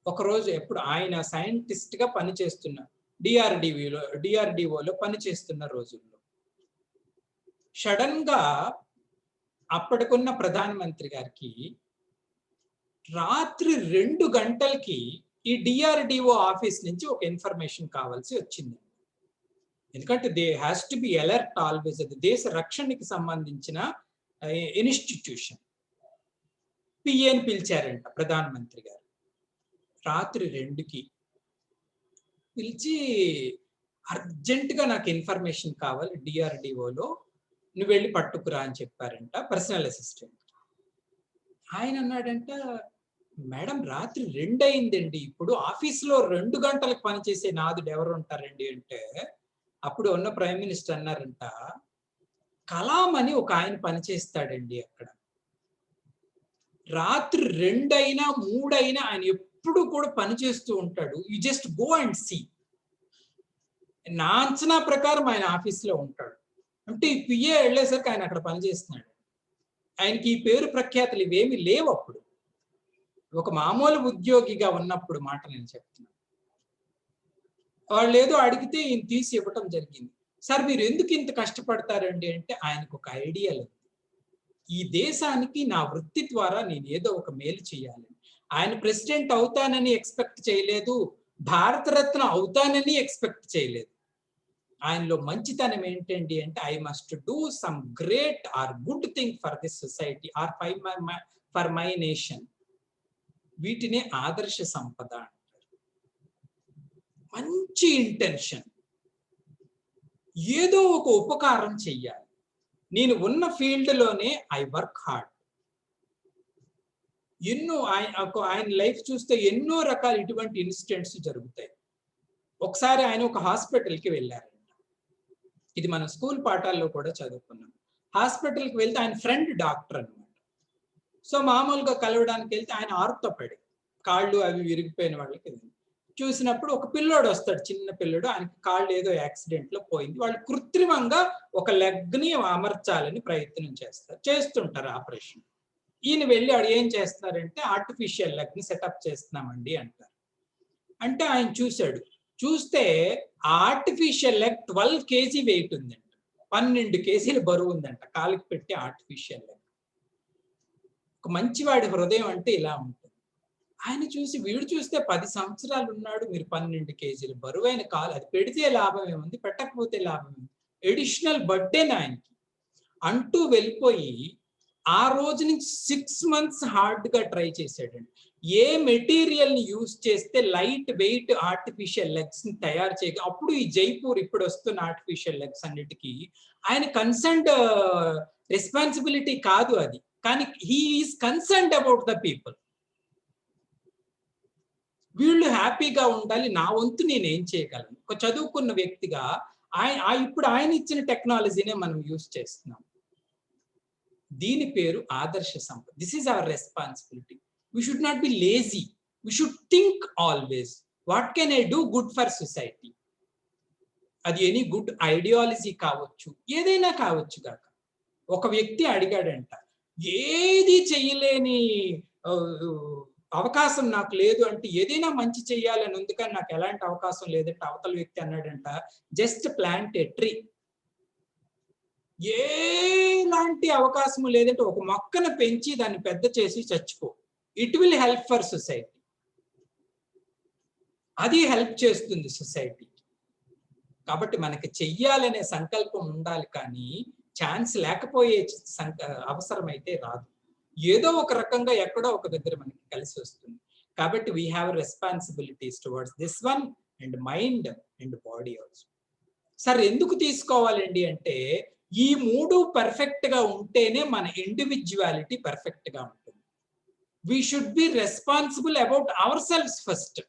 ఒకరోజు ఎప్పుడు ఆయన సైంటిస్ట్ గా పనిచేస్తున్న డిఆర్డిఓలో పనిచేస్తున్న రోజుల్లో సడన్ గా అప్పటికున్న ప్రధానమంత్రి గారికి రాత్రి 2 గంటలకి ఈ డిఆర్డిఓ ఆఫీస్ నుంచి ఒక ఇన్ఫర్మేషన్ కావాల్సి వచ్చింది. ఎందుకంటే they has to be alert always. అది దేశ రక్షణకి సంబంధించిన ఇన్స్టిట్యూషన్. పిఏని పిలిచారంట ప్రధానమంత్రి గారు రాత్రి 2కి పిలిచి, అర్జెంటుగా నాకు ఇన్ఫర్మేషన్ కావాలి డిఆర్డిఓలో, నువ్వు వెళ్ళి పట్టుకురా అని చెప్పారంట పర్సనల్ అసిస్టెంట్. ఆయన అన్నాడంట, మేడం రాత్రి 2 అయిందండి, ఇప్పుడు ఆఫీస్లో 2 గంటలకు పనిచేసే నాదుడు ఎవరు ఉంటారండి అంటే, అప్పుడు ఉన్న ప్రైమ్ మినిస్టర్ అన్నారంట, కలాం అని ఒక ఆయన పనిచేస్తాడండి అక్కడ. రాత్రి 2 అయినా 3 అయినా ఆయన ఎప్పుడు కూడా పనిచేస్తూ ఉంటాడు. You just go and see. నా అంచనా ప్రకారం ఆయన ఆఫీస్లో ఉంటాడు. అంటే ఈ పిఏ వెళ్ళేసరికి ఆయన అక్కడ పనిచేస్తున్నాడు. ఆయనకి ఈ పేరు ప్రఖ్యాతులు ఇవేమి లేవు అప్పుడు. ఒక మామూలు ఉద్యోగిగా ఉన్నప్పుడు మాట నేను చెప్తున్నాను. వాళ్ళు ఏదో అడిగితే ఈయన తీసి ఇవ్వటం జరిగింది. సార్ మీరు ఎందుకు ఇంత కష్టపడతారండి అంటే, ఆయనకు ఒక ఐడియా లేదు. ఈ దేశానికి నా వృత్తి ద్వారా నేను ఏదో ఒక మేలు చేయాలి. ఆయన ప్రెసిడెంట్ అవుతానని ఎక్స్పెక్ట్ చేయలేదు, భారతరత్న అవుతానని ఎక్స్పెక్ట్ చేయలేదు. ఆయనలో మంచితనం ఏంటండి అంటే, I must do some great or good thing for this society or for my nation. వీటిని ఆదర్శ సంపద అంటారు. మంచి ఇంటెన్షన్, ఏదో ఒక ఉపకారం చెయ్యాలి. నేను ఉన్న ఫీల్డ్లోనే ఐ వర్క్ హార్డ్. ఎన్నో ఆయన లైఫ్ చూస్తే ఎన్నో రకాల ఇటువంటి ఇన్సిడెంట్స్ జరుగుతాయి. ఒకసారి ఆయన ఒక హాస్పిటల్కి వెళ్ళారంట. ఇది మన స్కూల్ పాఠాల్లో కూడా చదువుకున్నాం. హాస్పిటల్కి వెళ్తే ఆయన ఫ్రెండ్ డాక్టర్ అనమాట. సో మామూలుగా కలవడానికి వెళ్తే ఆయన ఆర్థోపెడిక్, కాళ్ళు అవి విరిగిపోయిన వాళ్ళకి చూసినప్పుడు ఒక పిల్లోడు వస్తాడు, చిన్న పిల్లోడు. ఆయనకి కాళ్ళు ఏదో యాక్సిడెంట్లో పోయింది. వాళ్ళు కృత్రిమంగా ఒక లెగ్ని అమర్చాలని ప్రయత్నం చేస్తుంటారు ఆపరేషన్. ఈయన వెళ్ళి ఆడు ఏం చేస్తున్నారంటే, ఆర్టిఫిషియల్ లెగ్ని సెటప్ చేస్తున్నామండి అంటారు. అంటే ఆయన చూశాడు. చూస్తే ఆ ఆర్టిఫిషియల్ లెగ్ 12 kg వెయిట్ ఉందంట, 12 kg బరువు ఉందంట కాలికి పెట్టి ఆర్టిఫిషియల్ లెగ్. ఒక మంచివాడి హృదయం అంటే ఇలా ఉంటుంది. ఆయన చూసి, వీడు చూస్తే 10 సంవత్సరాలు ఉన్నాడు, మీరు 12 kg బరువైన కాలు, అది పెడితే లాభం ఏముంది, పెట్టకపోతే లాభం ఏముంది, ఎడిషనల్ బర్డెన్ ఆయనకి అంటూ వెళ్ళిపోయి ఆ రోజు నుంచి 6 months హార్డ్గా ట్రై చేశాడండి. ఏ మెటీరియల్ ని యూజ్ చేస్తే లైట్ వెయిట్ ఆర్టిఫిషియల్ లెగ్స్ ని తయారు చేయగా, అప్పుడు ఈ జైపూర్ ఇప్పుడు వస్తున్న ఆర్టిఫిషియల్ లెగ్స్ అన్నిటికీ ఆయన కన్సర్న్డ్ రెస్పాన్సిబిలిటీ కాదు అది, కానీ he is concerned about the people. వీళ్ళు హ్యాపీగా ఉండాలి, నా వంతు నేను ఏం చేయగలను. ఒక చదువుకున్న వ్యక్తిగా ఇప్పుడు ఆయన ఇచ్చిన టెక్నాలజీనే మనం యూజ్ చేస్తున్నాం. దీని పేరు ఆదర్శ సంపద. This is our responsibility. We should not be lazy. We should think always, what can I do good for society. అది ఎనీ గుడ్ ఐడియాలజీ కావచ్చు, ఏదైనా కావచ్చు కాక. ఒక వ్యక్తి అడిగాడంట, ఏది చెయ్యలేని అవకాశం నాకు లేదు అంటే, ఏదైనా మంచి చెయ్యాలని ఉంది కానీ నాకు ఎలాంటి అవకాశం లేదంటే, అవతల వ్యక్తి అన్నాడంట, జస్ట్ ప్లాంట్ ఏ ట్రీ. ఏలాంటి అవకాశం లేదంటే ఒక మొక్కను పెంచి దాన్ని పెద్ద చేసి చచ్చిపో. It will help for society. అది హెల్ప్ చేస్తుంది సొసైటీకి. కాబట్టి మనకి చెయ్యాలనే సంకల్పం ఉండాలి, కానీ ఛాన్స్ లేకపోయే అవసరం అయితే రాదు. ఏదో ఒక రకంగా ఎక్కడో ఒక దగ్గర మనకి కలిసి వస్తుంది. కాబట్టి we have responsibilities towards this one and mind and body also. సరే, ఎందుకు తీసుకోవాలండి అంటే, ఈ 3 పర్ఫెక్ట్ గా ఉంటేనే మన ఇండివిజువాలిటీ పర్ఫెక్ట్ గా ఉంటుంది. We should be responsible about our selfs first.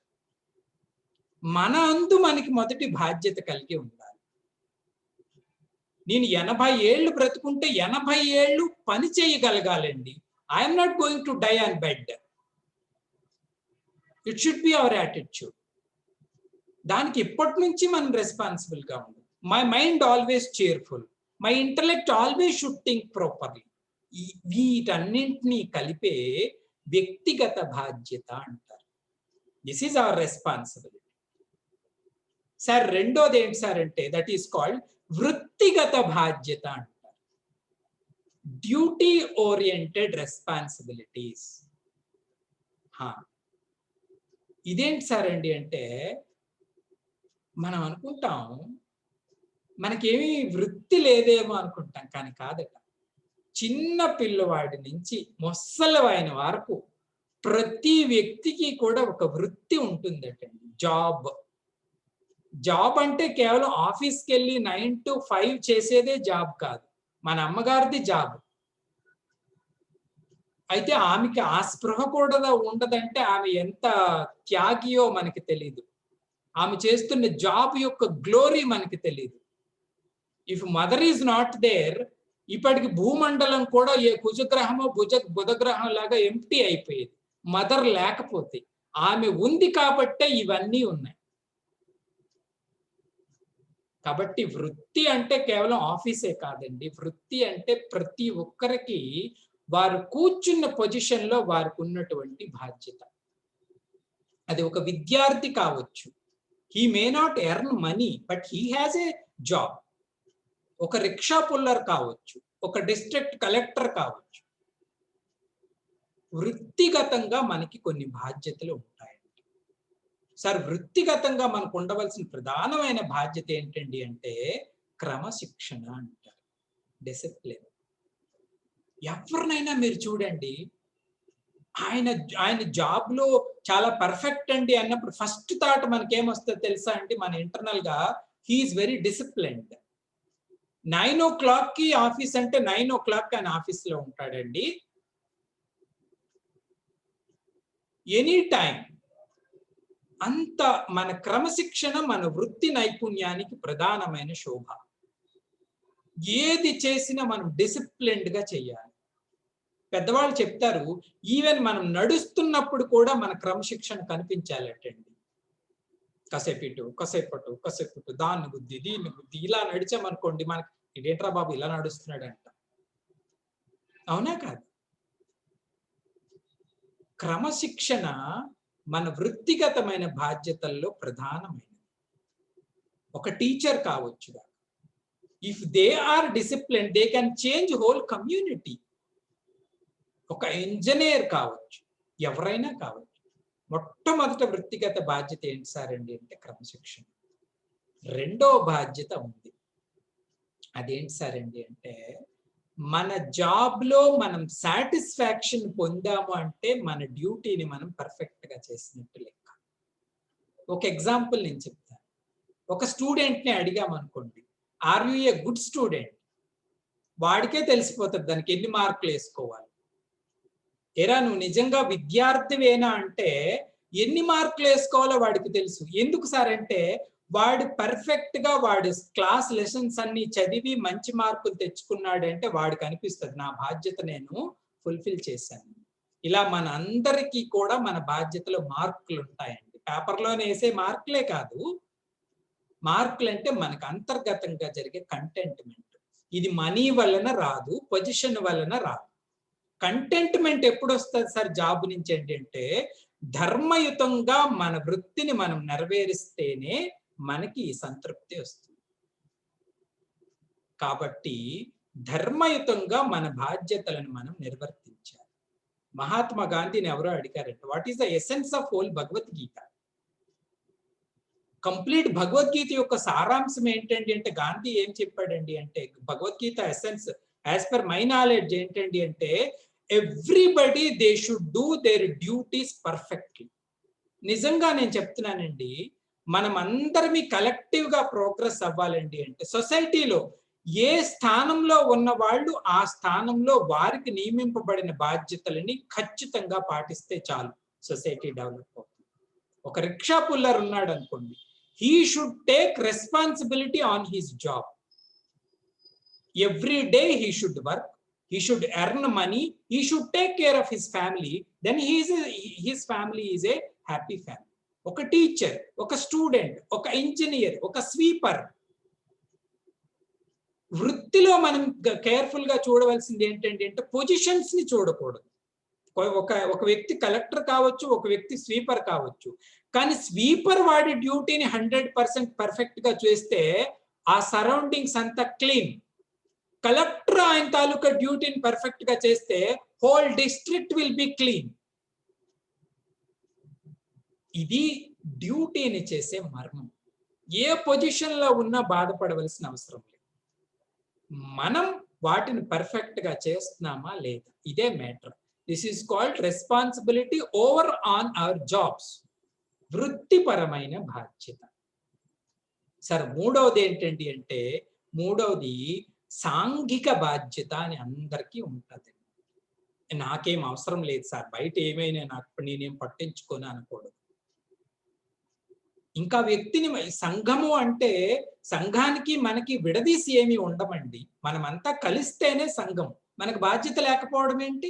మన అందు మనకి మొదటి బాధ్యత కలిగి ఉండాలి. నేను 80 ఏళ్ళు బ్రతుకుంటే 80 ఏళ్ళు పని చేయగలగాలండి. I'm not going to die on bed. It should be our attitude. దానికి ఇప్పటి నుంచి మనం రెస్పాన్సిబుల్గా ఉండాలి. My mind always cheerful. My intellect always should think properly. వీటన్నింటినీ కలిపే వ్యక్తిగత బాధ్యత అంటారు. This is our responsibility. Sir రెండోది ఏంటి సార్ అంటే దట్ ఈస్ కాల్డ్ వృత్తిగత బాధ్యత అంటారు. Duty oriented responsibilities. ఇదేంటి సార్ అండి అంటే మనం అనుకుంటాం మనకేమీ వృత్తి లేదేమో అనుకుంటాం, కానీ కాదట. చిన్న పిల్లవాడి నుంచి ముసలివాయిన వరకు ప్రతి వ్యక్తికి కూడా ఒక వృత్తి ఉంటుందటండి. జాబ్ అంటే కేవలం ఆఫీస్కి వెళ్ళి 9 to 5 చేసేదే జాబ్ కాదు. మన అమ్మగారిది జాబ్. అయితే ఆమెకి ఆ స్పృహ కూడా ఉండదంటే ఆమె ఎంత త్యాగియో మనకి తెలీదు. ఆమె చేస్తున్న జాబ్ యొక్క గ్లోరీ మనకి తెలీదు. If mother is not there, ఇప్పటికి భూమండలం కూడా ఏ కుజగ్రహమో బుధగ్రహం లాగా ఎంప్టీ అయిపోయేది మదర్ లేకపోతే. ఆమె ఉంది కాబట్టే ఇవన్నీ ఉన్నాయి. కాబట్టి వృత్తి అంటే కేవలం ఆఫీసే కాదండి. వృత్తి అంటే ప్రతి ఒక్కరికి వారు కూర్చున్న పొజిషన్లో వారికి ఉన్నటువంటి బాధ్యత. అది ఒక విద్యార్థి కావచ్చు. He may not earn money but he has a job. ఒక రిక్షా పుల్లర్ కావచ్చు, ఒక డిస్ట్రిక్ట్ కలెక్టర్ కావచ్చు. వృత్తిగతంగా మనకి కొన్ని బాధ్యతలు ఉంటాయండి. సార్ వృత్తిగతంగా మనకు ఉండవలసిన ప్రధానమైన బాధ్యత ఏంటండి అంటే క్రమశిక్షణ అంటారు, డిసిప్లిన్. ఎవరినైనా మీరు చూడండి, ఆయన జాబ్ లో చాలా పర్ఫెక్ట్ అండి అన్నప్పుడు ఫస్ట్ థాట్ మనకేమొస్తుంది తెలుసా అండి? మన ఇంటర్నల్ గా హీఈస్ వెరీ డిసిప్లిన్డ్. 9 o'clock కి ఆఫీస్ అంటే 9 o'clock ఆయన ఆఫీస్ లో ఉంటాడండి. Any time. అంత మన క్రమశిక్షణ మన వృత్తి నైపుణ్యానికి ప్రధానమైన శోభ. ఏది చేసినా మనం డిసిప్లిన్డ్ గా చేయాలి. పెద్దవాళ్ళు చెప్తారు, ఈవెన్ మనం నడుస్తున్నప్పుడు కూడా మన క్రమశిక్షణ కనిపించాలటండి. కాసేపు ఇటు, కాసేపు దాన్ని బుద్ధి దీన్ని బుద్ధి ఇలా నడిచామనుకోండి, మనకి ఇదేంట్రా బాబు ఇలా నడుస్తున్నాడు అంట. అవునా కాదు? క్రమశిక్షణ మన వృత్తిగతమైన బాధ్యతల్లో ప్రధానమైనది. ఒక టీచర్ కావచ్చు, if they are discipline they can change whole community. ఒక ఇంజనీర్ కావచ్చు, ఎవరైనా కావచ్చు. మొట్టమొదట వృత్తిగత బాధ్యత ఏంటి సార్ అండి అంటే క్రమశిక్షణ. రెండో బాధ్యత ఉంది, అదేంటి సార్ అండి అంటే మన జాబ్ లో మనం సాటిస్ఫాక్షన్ పొందాము అంటే మన డ్యూటీని మనం పర్ఫెక్ట్ గా చేసినట్టు లెక్క. ఒక ఎగ్జాంపుల్ నేను చెప్తాను. ఒక స్టూడెంట్ ని అడిగామనుకోండి, are you a good student? వాడికే తెలిసిపోతుంది దానికి ఎన్ని మార్కులు వేసుకోవాలి. ఏరా నువ్వు నిజంగా విద్యార్థివేనా అంటే ఎన్ని మార్కులు వేసుకోవాలో వాడికి తెలుసు. ఎందుకు సార్ అంటే వాడు పర్ఫెక్ట్ గా వాడు క్లాస్ లెసన్స్ అన్ని చదివి మంచి మార్కులు తెచ్చుకున్నాడు అంటే వాడికి అనిపిస్తుంది నా బాధ్యత నేను ఫుల్ఫిల్ చేశాను. ఇలా మన అందరికీ కూడా మన బాధ్యతలో మార్కులు ఉంటాయండి. పేపర్లోనే వేసే మార్కులే కాదు, మార్కులు అంటే మనకు అంతర్గతంగా జరిగే కంటెంట్మెంట్. ఇది మనీ వలన రాదు, పొజిషన్ వలన రాదు. కంటెంట్మెంట్ ఎప్పుడు వస్తుంది సార్ జాబ్ నుంచి అంటే ధర్మయుతంగా మన వృత్తిని మనం నెరవేరిస్తేనే మనకి సంతృప్తి వస్తుంది. కాబట్టి ధర్మయుతంగా మన బాధ్యతలను మనం నిర్వర్తించాలి. మహాత్మా గాంధీని ఎవరో అడిగారంట, what is the essence of whole Bhagavad Gita? Complete Bhagavad Gita యొక్క సారాంశం ఏంటండి అంటే గాంధీ ఏం చెప్పాడండి అంటే Bhagavad Gita essence as per my knowledge ఏంటండి అంటే everybody they should do their duties perfectly. నిజంగా నేను చెప్తున్నానండి, మనం అందరమీ కలెక్టివ్ గా ప్రోగ్రెస్ అవ్వాలండి అంటే సొసైటీలో ఏ స్థానంలో ఉన్న వాళ్ళు ఆ స్థానంలో వారికి నియమింపబడిన బాధ్యతలని ఖచ్చితంగా పాటిస్తే చాలు, సొసైటీ డెవలప్ అవుతుంది. ఒక రిక్షా పుల్లర్ ఉన్నాడు అనుకోండి, he should take responsibility on his job. Every day he should work, he should earn money, he should take care of his family, then his family is a happy family. ఒక టీచర్, ఒక స్టూడెంట్, ఒక ఇంజనీర్, ఒక స్వీపర్, వృత్తిలో మనం కేర్ఫుల్ గా చూడవలసింది ఏంటంటే పొజిషన్స్ ని చూడకూడదు. ఒక వ్యక్తి కలెక్టర్ కావచ్చు, ఒక వ్యక్తి స్వీపర్ కావచ్చు, కానీ స్వీపర్ వాడి డ్యూటీని 100% పర్ఫెక్ట్ గా చేస్తే ఆ సరౌండింగ్స్ అంతా క్లీన్. కలెక్టర్ ఆయన తాలూకా డ్యూటీని పర్ఫెక్ట్ గా చేస్తే whole district will be clean. ఇది డ్యూటీని చేసే మర్మం. ఏ పొజిషన్ లో ఉన్నా బాధపడవలసిన అవసరం లేదు. మనం వాటిని పర్ఫెక్ట్ గా చేస్తున్నామా లేదా, ఇదే matter. This is called responsibility over on our jobs. వృత్తిపరమైన బాధ్యత. సార్ మూడవది ఏంటండి అంటే, మూడవది సాంఘిక బాధ్యత అని అందరికీ ఉంటుంది. నాకేం అవసరం లేదు సార్, బయట ఏమైనా నాకు నేనేం పట్టించుకొని అనకూడదు. ఇంకా వ్యక్తిని, సంఘము అంటే సంఘానికి మనకి విడదీసి ఏమి ఉండమండి. మనమంతా కలిస్తేనే సంఘం. మనకు బాధ్యత లేకపోవడం ఏంటి?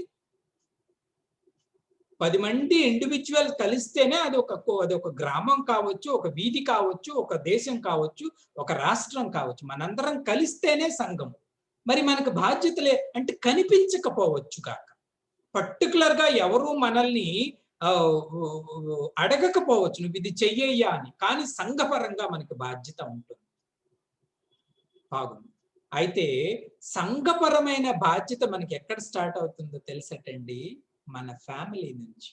10 మంది ఇండివిజువల్ కలిస్తేనే అది ఒక గ్రామం కావచ్చు, ఒక వీధి కావచ్చు, ఒక దేశం కావచ్చు, ఒక రాష్ట్రం కావచ్చు. మనందరం కలిస్తేనే సంఘం. మరి మనకు బాధ్యతలే అంటే కనిపించకపోవచ్చు కాక, పర్టికులర్ గా ఎవరు మనల్ని అడగకపోవచ్చు నువ్వు ఇది చెయ్యయ్యా అని, కానీ సంఘపరంగా మనకి బాధ్యత ఉంటుంది. బాగుంది. అయితే సంఘపరమైన బాధ్యత మనకి ఎక్కడ స్టార్ట్ అవుతుందో తెలుసటండి? మన ఫ్యామిలీ నుంచి.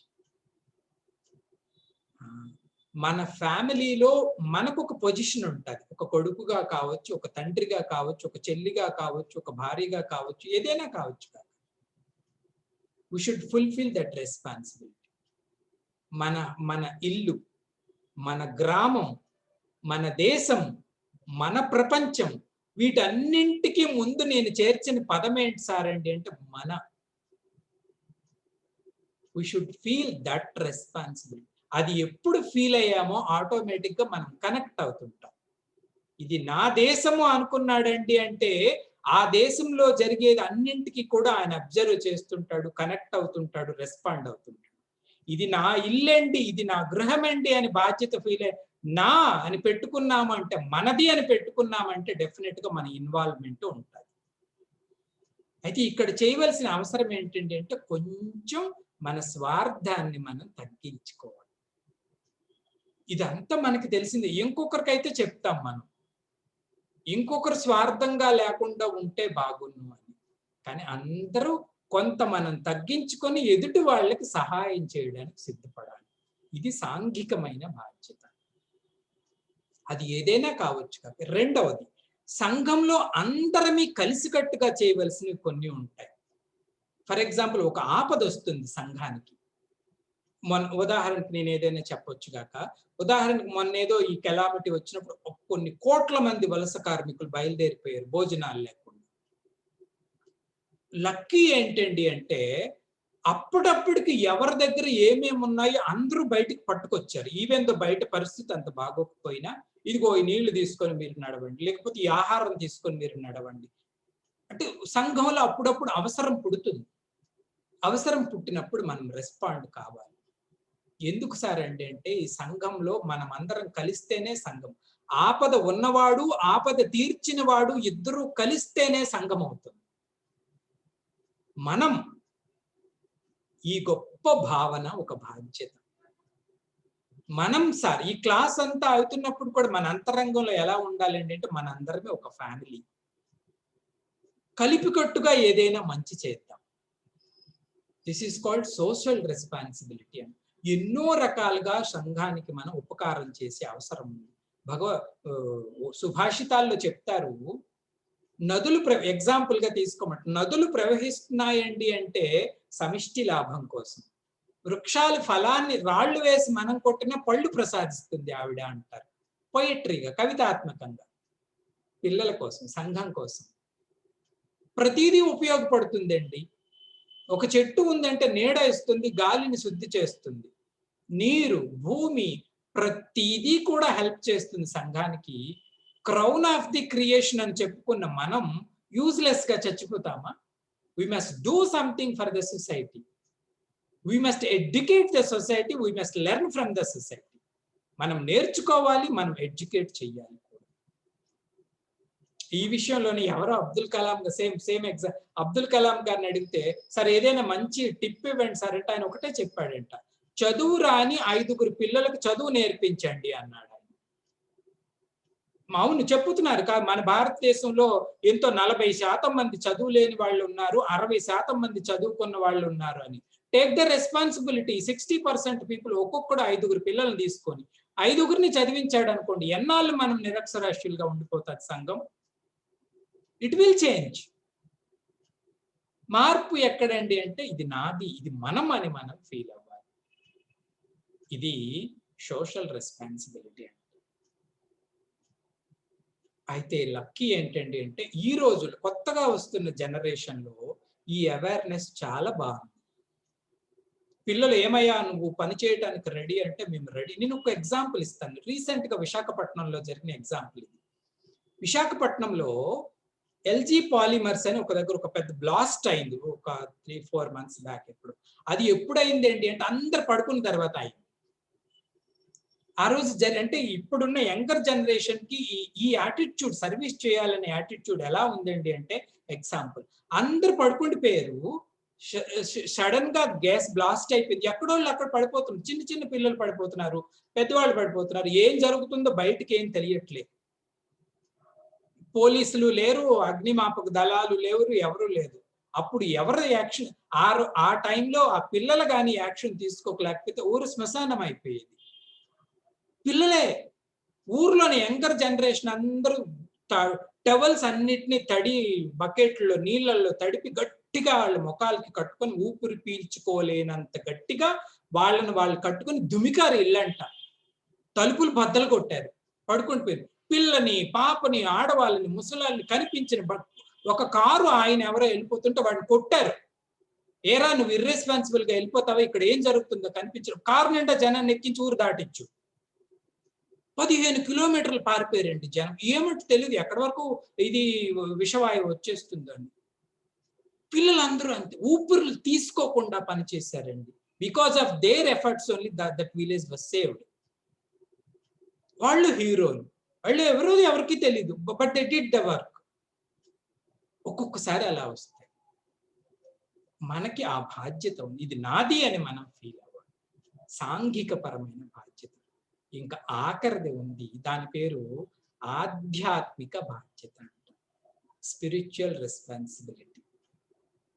మన ఫ్యామిలీలో మనకు ఒక పొజిషన్ ఉంటుంది. ఒక కొడుకుగా కావచ్చు, ఒక తండ్రిగా కావచ్చు, ఒక చెల్లిగా కావచ్చు, ఒక భార్యగా కావచ్చు, ఏదైనా కావచ్చు. we should fulfill that responsibility. మన ఇల్లు, మన గ్రామం, మన దేశం, మన ప్రపంచం, వీటన్నింటికి ముందు నేను చేర్చిన పదం ఏంటి సార్ అంటే మన. we should feel that responsibility. అది ఎప్పుడు ఫీల్ అయ్యామో ఆటోమేటిక్ గా మనం కనెక్ట్ అవుతుంటాం. ఇది నా దేశము అనుకున్నాడండి అంటే ఆ దేశంలో జరిగేది అన్నింటికి కూడా ఆయన అబ్జర్వ్ చేస్తుంటాడు, కనెక్ట్ అవుతుంటాడు, రెస్పాండ్ అవుతుంటాడు. ఇది నా ఇల్లండి, ఇది నా గృహమండి అని బాధ్యత ఫీల్ నా అని పెట్టుకున్నామంటే, మనది అని పెట్టుకున్నామంటే డెఫినెట్ గా మన ఇన్వాల్వ్మెంట్ ఉంటుంది. అయితే ఇక్కడ చేయవలసిన అవసరం ఏంటంటే కొంచెం మన స్వార్థాన్ని మనం తగ్గించుకోవాలి. ఇదంతా మనకి తెలిసింది. ఇంకొకరికైతే చెప్తాం మనం, ఇంకొకరు స్వార్థంగా లేకుండా ఉంటే బాగున్ను అని. కానీ అందరూ కొంత మనం తగ్గించుకొని ఎదుటి వాళ్ళకి సహాయం చేయడానికి సిద్ధపడాలి. ఇది సాంఘికమైన బాధ్యత. అది ఏదైనా కావచ్చు. కాబట్టి రెండవది, సంఘంలో అందరమీ కలిసికట్టుగా చేయవలసినవి కొన్ని ఉంటాయి. ఫర్ ఎగ్జాంపుల్, ఒక ఆపద వస్తుంది సంఘానికి. ఉదాహరణకు నేను ఏదైనా చెప్పొచ్చు గాక, ఉదాహరణకు మొన్నేదో ఈ కెలామిటీ వచ్చినప్పుడు కొన్ని కోట్ల మంది వలస కార్మికులు బయలుదేరిపోయారు భోజనాలు లేకుండా. లక్కీ ఏంటండి అంటే అప్పుడప్పటికి ఎవరి దగ్గర ఏమేమి ఉన్నాయో అందరూ బయటకు పట్టుకొచ్చారు. ఈవెన్ దో బయట పరిస్థితి అంత బాగోకపోయినా, ఇదిగో ఈ నీళ్లు తీసుకొని మీరు నడవండి, లేకపోతే ఈ ఆహారం తీసుకొని మీరు నడవండి. అంటే సంఘంలో అప్పుడప్పుడు అవసరం పుడుతుంది. అవసరం పుట్టినప్పుడు మనం రెస్పాండ్ కావాలి. ఎందుకు సార్ అంటే ఈ సంఘంలో మనం అందరం కలిస్తేనే సంఘం. ఆపద ఉన్నవాడు, ఆపద తీర్చిన వాడు ఇద్దరూ కలిస్తేనే సంఘం అవుతుంది. మనం ఈ గొప్ప భావన ఒక బాధ్యత. మనం సార్ ఈ క్లాస్ అంతా అవుతున్నప్పుడు కూడా మన అంతరంగంలో ఎలా ఉండాలి అంటే మనందరమే ఒక ఫ్యామిలీ. కలిపికట్టుగా ఏదైనా మంచి చేద్దాం. This is called social responsibility అని. ఎన్నో రకాలుగా సంఘానికి మనం ఉపకారం చేసే అవసరం ఉంది. సుభాషితాల్లో చెప్తారు, నదులు ఎగ్జాంపుల్ గా తీసుకోమంట, నదులు ప్రవహిస్తున్నాయండి అంటే సమిష్టి లాభం కోసం. వృక్షాలు ఫలాన్ని రాళ్లు వేసి మనం కొట్టిన పళ్ళు ప్రసాదిస్తుంది ఆవిడ అంటారు. పొయిట్రీగా, కవితాత్మకంగా, పిల్లల కోసం, సంఘం కోసం. ప్రతిదీ ఉపయోగపడుతుందండి. ఒక చెట్టు ఉందంటే నీడ ఇస్తుంది, గాలిని శుద్ధి చేస్తుంది, నీరు, భూమి, ప్రతిదీ కూడా హెల్ప్ చేస్తుంది సంఘానికి. క్రౌన్ ఆఫ్ ది క్రియేషన్ అని చెప్పుకున్న మనం యూజ్లెస్ గా చచ్చిపోతామా? We must do something for the society. We must educate the society. We must learn from the society. మనం నేర్చుకోవాలి, మనం ఎడ్యుకేట్ చేయాలి. ఈ విషయంలోనే ఎవరో అబ్దుల్ కలాం సేమ్ ఎగ్జామ్ అబ్దుల్ కలాం గారిని అడిగితే, సార్ ఏదైనా మంచి టిప్ ఇవ్వండి సార్ అంటే ఆయన ఒకటే చెప్పాడంట, చదువు రాని 5 పిల్లలకు చదువు నేర్పించండి అన్నాడు. అవును చెప్పుతున్నారు. మన భారతదేశంలో ఎంతో 40% మంది చదువు లేని వాళ్ళు ఉన్నారు, 60% మంది చదువుకున్న వాళ్ళు ఉన్నారు అని. Take the responsibility. 60% పీపుల్ ఒక్కొక్కడు 5 పిల్లల్ని తీసుకొని 5 చదివించాడు అనుకోండి, ఎన్నాళ్ళు మనం నిరక్షరాస్యులుగా ఉండిపోతుంది సంఘం? It will change. మార్పు ఎక్కడండి అంటే ఇది నాది, ఇది మనం అని మనం ఫీల్ అవ్వాలి. ఇది సోషల్ రెస్పాన్సిబిలిటీ. అయితే లక్కీ ఏంటండి అంటే ఈ రోజులు కొత్తగా వస్తున్న జనరేషన్ లో ఈ అవేర్నెస్ చాలా బాగుంది. పిల్లలు ఏమయ్యా నువ్వు పని చేయడానికి రెడీ అంటే మేము రెడీ. నేను ఒక ఎగ్జాంపుల్ ఇస్తాను. రీసెంట్ గా విశాఖపట్నంలో జరిగిన ఎగ్జాంపుల్ ఇది. విశాఖపట్నంలో ఎల్జీ పాలిమర్స్ అని ఒక దగ్గర ఒక పెద్ద బ్లాస్ట్ అయింది ఒక 3-4 months బ్యాక్. అది ఎప్పుడైంది ఏంటి అంటే అందరు పడుకున్న తర్వాత అయింది. ఆ రోజు అంటే ఇప్పుడున్న యంగర్ జనరేషన్ కి ఈ యాటిట్యూడ్, సర్వీస్ చేయాలనే యాటిట్యూడ్ ఎలా ఉందండి అంటే, ఎగ్జాంపుల్ అందరు పడుకుండిపోయారు, సడన్ గా గ్యాస్ బ్లాస్ట్ అయిపోయింది, ఎక్కడోళ్ళు అక్కడ పడిపోతున్నారు, చిన్న చిన్న పిల్లలు పడిపోతున్నారు, పెద్దవాళ్ళు పడిపోతున్నారు, ఏం జరుగుతుందో బయటకి ఏం తెలియట్లేదు. పోలీసులు లేరు, అగ్నిమాపక దళాలు లేరు, ఎవరు లేదు. అప్పుడు ఎవరు యాక్షన్, ఆ టైంలో ఆ పిల్లలు కానీ యాక్షన్ తీసుకోలేకపోతే ఊరు శ్మశానం అయిపోయేది. పిల్లలే, ఊర్లోని యంగర్ జనరేషన్ అందరూ టవల్స్ అన్నిటినీ బకెట్లో నీళ్ళల్లో తడిపి గట్టిగా వాళ్ళ ముఖాలకి కట్టుకొని ఊపిరి పీల్చుకోలేనంత గట్టిగా వాళ్ళు కట్టుకొని దుమికారు ఇల్లంట. తలుపులు బద్దలు కొట్టారు, పడుకుని పోయారు. పిల్లని, పాపని, ఆడవాళ్ళని, ముసలాళ్ళని కనిపించిన ఒక కారు ఆయన ఎవరో వెళ్ళిపోతుంటే వాడిని కొట్టారు. ఏరా నువ్వు ఇర్రెస్పాన్సిబుల్ గా వెళ్ళిపోతావా, ఇక్కడ ఏం జరుగుతుందో కనిపించరు. కారు నిండా జనాన్ని ఎక్కించి ఊరు దాటించు. 15 కిలోమీటర్లు పారిపోయారండి జనం. ఏమిటి తెలియదు ఎక్కడి వరకు ఇది విషవాయువు వచ్చేస్తుందని. పిల్లలందరూ అంతే ఊపిరులు తీసుకోకుండా పనిచేశారండి. Because of their efforts only that village was saved. వాళ్ళు హీరోలు, వాళ్ళు ఎవరికి తెలియదు, but they did the work. ఒక్కొక్కసారి అలా వస్తాయి. మనకి ఆ బాధ్యత ఉంది, ఇది నాది అని మనం ఫీల్ అవ్వాలి. సాంఘిక పరమైన బాధ్యత. ఇంకా ఆఖరిది ఉంది, దాని పేరు ఆధ్యాత్మిక బాధ్యత అంట, spiritual responsibility.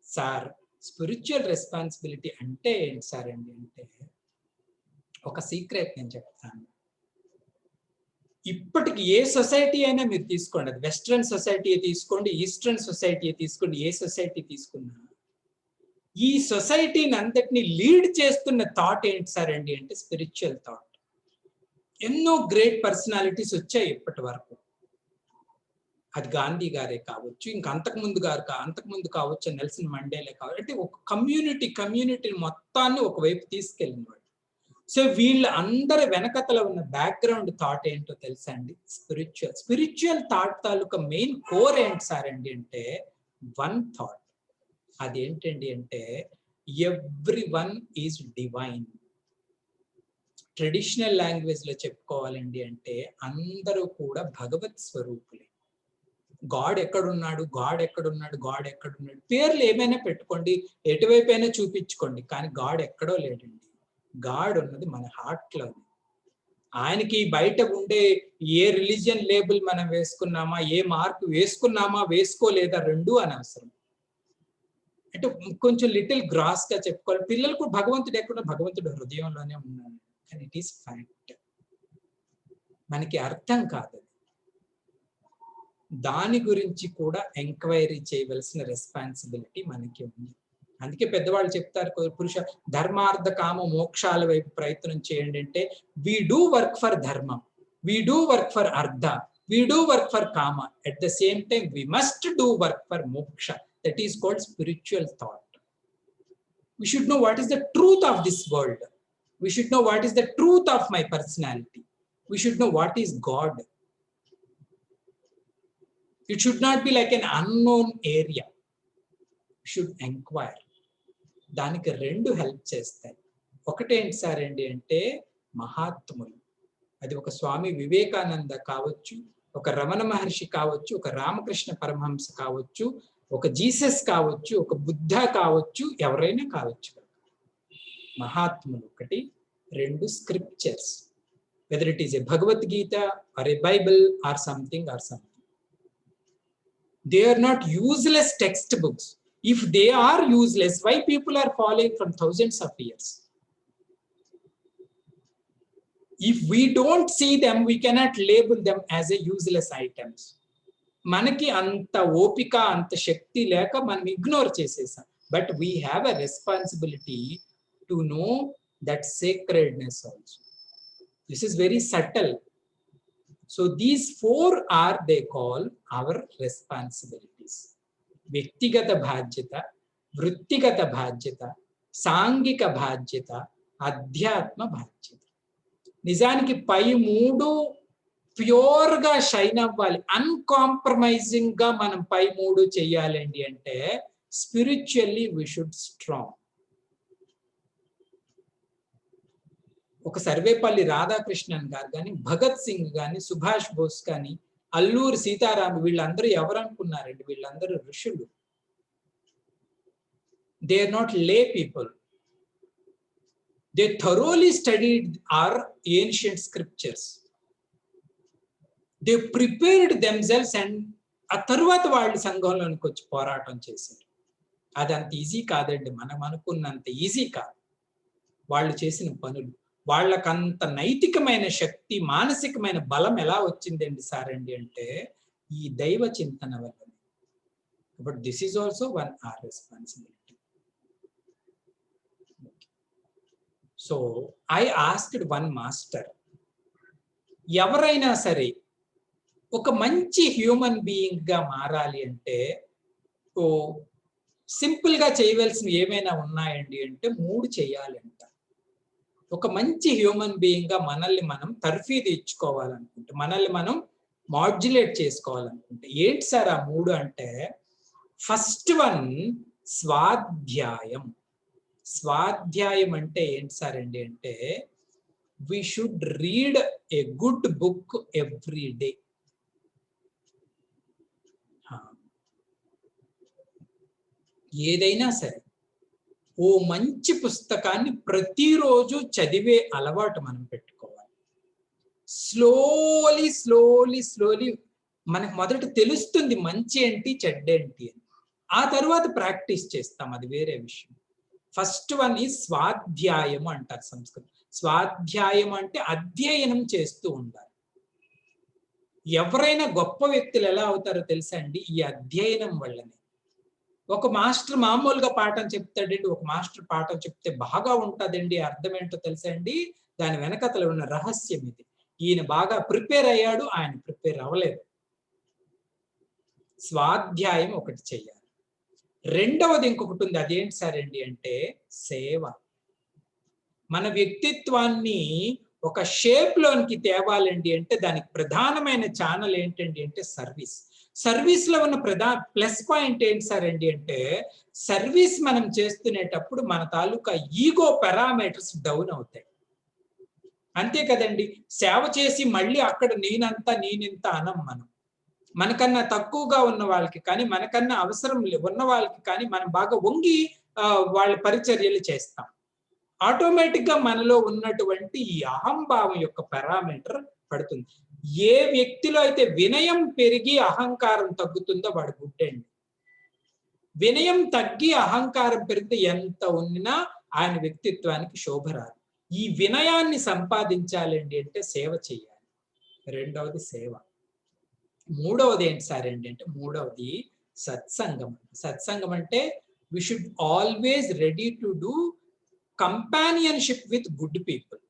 Sir spiritual responsibility అంటే ఏంటి సార్ అండి అంటే, ఒక సీక్రెట్ నేను చెప్తాను. ఇప్పటికి ఏ సొసైటీ అయినా మీరు తీసుకోండి, అది వెస్ట్రన్ సొసైటీ తీసుకోండి, ఈస్టర్న్ సొసైటీ తీసుకోండి, ఏ సొసైటీ తీసుకున్నా ఈ సొసైటీని అంతటిని లీడ్ చేస్తున్న థాట్ ఏంటి సార్ అండి అంటే స్పిరిచువల్ థాట్. ఎన్నో గ్రేట్ పర్సనాలిటీస్ వచ్చాయి ఇప్పటి వరకు. అది గాంధీ గారే కావచ్చు, ఇంకా అంతకుముందు కావచ్చు నెల్సన్ మండేలే కావచ్చు. అంటే ఒక కమ్యూనిటీ మొత్తాన్ని ఒకవైపు తీసుకెళ్ళినవాడు. సో వీళ్ళ అందరి వెనకతల ఉన్న బ్యాక్గ్రౌండ్ థాట్ ఏంటో తెలుసా అండి? స్పిరిచువల్ థాట్ తాలూకా మెయిన్ కోర్ ఏంటి సార్ అండి అంటే వన్ థాట్. అదేంటండి అంటే every one is divine. Traditional language లో చెప్పుకోవాలండి అంటే అందరూ కూడా భగవత్ స్వరూపులే. గాడ్ ఎక్కడున్నాడు, పేర్లు ఏమైనా పెట్టుకోండి, ఎటువైపు అయినా చూపించుకోండి, కానీ గాడ్ ఎక్కడో లేడండి. గాడ్ ఉన్నది మన హార్ట్ లో. ఆయనకి బయట ఉండే ఏ రిలీజియన్ లేబుల్ మనం వేసుకున్నామా, ఏ మార్క్ వేసుకున్నామా, వేసుకోలేదా, రెండు అనవసరం. అంటే కొంచెం లిటిల్ గ్రాస్ గా చెప్పుకోవాలి. పిల్లలకు భగవంతుడు ఎక్కడో, భగవంతుడు హృదయంలోనే ఉన్నాడు. కానీ ఇట్ ఈస్ ఫ్యాక్ట్. మనకి అర్థం కాదు. దాని గురించి కూడా ఎంక్వైరీ చేయవలసిన రెస్పాన్సిబిలిటీ మనకి ఉంది. అందుకే పెద్దవాళ్ళు చెప్తారు, పురుష ధర్మార్థ కామ మోక్షాల వైపు ప్రయత్నం చేయండి అంటే, వి డూ వర్క్ ఫర్ ధర్మం, వి do work for artha, we do work for kama, at the same time we must do work for moksha. That is called spiritual thought. We should know what is the truth of this world. We should know what is the truth of my personality. We should know what is God. It should not be like an unknown area, should enquire. దానికి రెండు హెల్ప్ చేస్తాయి. ఒకటేంటి సార్ అండి అంటే మహాత్ములు. అది ఒక స్వామి వివేకానంద కావచ్చు, ఒక రమణ మహర్షి కావచ్చు, ఒక రామకృష్ణ పరమహంస కావచ్చు, ఒక జీసస్ కావచ్చు, ఒక బుద్ధ కావచ్చు, ఎవరైనా కావచ్చు. మహాత్ములు ఒకటి. రెండు scriptures, whether it is a Bhagavad Gita or a Bible or something or something. They are not useless textbooks. If they are useless, why people are following from thousands of years? If we don't see them, we cannot label them as a useless items. మనకి అంత ఓపిక అంత శక్తి లేక మనం ఇగ్నోర్ చేసేసాం. But we have a responsibility to know that sacredness also. This is very subtle. So these four are they call our responsibilities. వ్యక్తిగత బాధ్యత, వృత్తిగత బాధ్యత, సాంఘిక బాధ్యత, అధ్యాత్మ బాధ్యత. నిజానికి పై మూడు ప్యూర్ గా షైన్ అవ్వాలి, అన్కాంప్రమైజింగ్ గా మనం పై మూడు చెయ్యాలండి అంటే స్పిరిచువల్లీ వి షుడ్ స్ట్రాంగ్. ఒక సర్వేపల్లి రాధాకృష్ణన్ గారు కానీ, భగత్ సింగ్ కానీ, సుభాష్ బోస్ కానీ, అల్లూరి సీతారాం, వీళ్ళందరూ ఎవరు అనుకున్నారండి? వీళ్ళందరూ ఋషులు. They are not lay people. They thoroughly studied our ancient scriptures. They prepared themselves and ఆ తరువాత వాళ్ళు సంఘంలోనికి వచ్చి పోరాటం చేశారు. అది అంత ఈజీ కాదండి, మనం అనుకున్నంత ఈజీ కాదు వాళ్ళు చేసిన పనులు. వాళ్ళకంత నైతికమైన శక్తి, మానసికమైన బలం ఎలా వచ్చిందండి సార్ అండి అంటే ఈ దైవ చింతన వల్ల. But this is also one or responsibility. So I asked one master, ఎవరైనా సరే ఒక మంచి హ్యూమన్ బీయింగ్ గా మారాలి అంటే సింపుల్ గా చేయవలసినవి ఏమైనా ఉన్నాయండి అంటే 3 చేయాలంట. ఒక మంచి హ్యూమన్ బీయింగ్ గా మనల్ని మనం తర్ఫీదు ఇచ్చుకోవాలనుకుంటే, మనల్ని మనం మాడ్యులేట్ చేసుకోవాలనుకుంటే ఏంటి సార్ ఆ 3 అంటే, ఫస్ట్ వన్ స్వాధ్యాయం. స్వాధ్యాయం అంటే ఏంటి సార్ అండి అంటే we should read a good book every day. ఏదైనా సరే ఓ మంచి పుస్తకాన్ని ప్రతిరోజు చదివే అలవాటు మనం పెట్టుకోవాలి. స్లోలీ స్లోలీ స్లోలీ మనకు మొదట తెలుస్తుంది మంచి ఏంటి చెడ్డ ఏంటి అని. ఆ తర్వాత ప్రాక్టీస్ చేస్తాం, అది వేరే విషయం. ఫస్ట్ వన్ ఈ స్వాధ్యాయం అంటారు సంస్కృతం. స్వాధ్యాయం అంటే అధ్యయనం చేస్తూ ఉండాలి. ఎవరైనా గొప్ప వ్యక్తులు ఎలా అవుతారో తెలుసా అండి? ఈ అధ్యయనం వల్లనే. ఒక మాస్టర్ మామూలుగా పాఠం చెప్తాడండి, ఒక మాస్టర్ పాఠం చెప్తే బాగా ఉంటుందండి, అర్థం ఏంటో తెలుసా అండి? దాని వెనకతలో ఉన్న రహస్యం ఇది. ఈయన బాగా ప్రిపేర్ అయ్యాడు, ఆయన ప్రిపేర్ అవ్వలేదు. స్వాధ్యాయం ఒకటి చెయ్యాలి. రెండవది ఇంకొకటి ఉంది, అదేంటి సార్ అండి అంటే సేవ. మన వ్యక్తిత్వాన్ని ఒక షేప్ లోనికి తేవాలండి అంటే దానికి ప్రధానమైన ఛానల్ ఏంటండి అంటే సర్వీస్. సర్వీస్ లో ఉన్న ప్లస్ పాయింట్ ఏంటి సార్ అండి అంటే సర్వీస్ మనం చేస్తునేటప్పుడు మన తాలూకా ఈగో పారామీటర్స్ డౌన్ అవుతాయి. అంతే కదండి. సేవ చేసి మళ్ళీ అక్కడ నేనంతా నేనింత అనం. మనకన్నా తక్కువగా ఉన్న వాళ్ళకి కానీ, మనకన్నా అవసరం ఉన్న వాళ్ళకి కానీ మనం బాగా వంగి వాళ్ళ పరిచర్యలు చేస్తాం. ఆటోమేటిక్ గా మనలో ఉన్నటువంటి ఈ అహంభావం యొక్క పారామీటర్ పడుతుంది. ఏ వ్యక్తిలో అయితే వినయం పెరిగి అహంకారం తగ్గుతుందో వాడు గుడ్డండి. వినయం తగ్గి అహంకారం పెరిగితే ఎంత ఉన్నా ఆయన వ్యక్తిత్వానికి శోభ రాదు. ఈ వినయాన్ని సంపాదించాలండి అంటే సేవ చేయాలి. రెండవది సేవ. మూడవది ఏంటి సార్ ఏంటి అంటే మూడవది సత్సంగం. సత్సంగం అంటే we should always ready to do companionship with good people.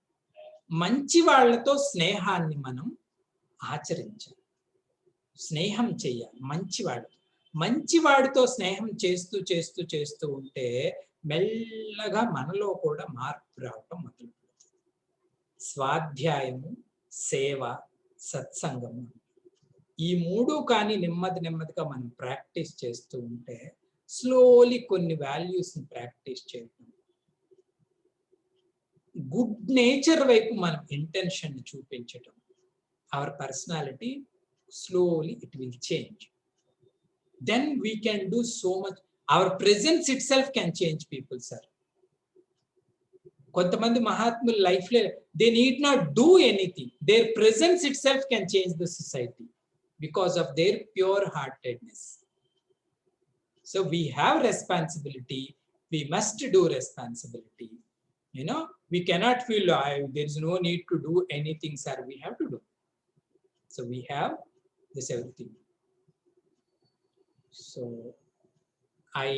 మంచి వాళ్ళతో స్నేహాన్ని మనం ఆచరించాలి, స్నేహం చేయాలి మంచివాడు. మంచివాడితో స్నేహం చేస్తూ చేస్తూ చేస్తూ ఉంటే మెల్లగా మనలో కూడా మార్పు రావటం మొదలుపెడుతుంది. స్వాధ్యాయము, సేవ, సత్సంగము, ఈ మూడు కానీ నెమ్మదిగా మనం ప్రాక్టీస్ చేస్తూ ఉంటే స్లోలీ కొన్ని వాల్యూస్ ని ప్రాక్టీస్ చేయడం, గుడ్ నేచర్ వైపు మనం ఇంటెన్షన్ చూపించడం, hour personality slowly it will change. Then we can do so much. Our presence itself can change people, sir. కొంతమంది మహాత్ముల లైఫ్ లో they need not do anything, their presence itself can change the society because of their pure heartedness. So we have responsibility, we must do responsibility. You know, we cannot feel there is no need to do anything, sir. We have to do. So we have this everything. So I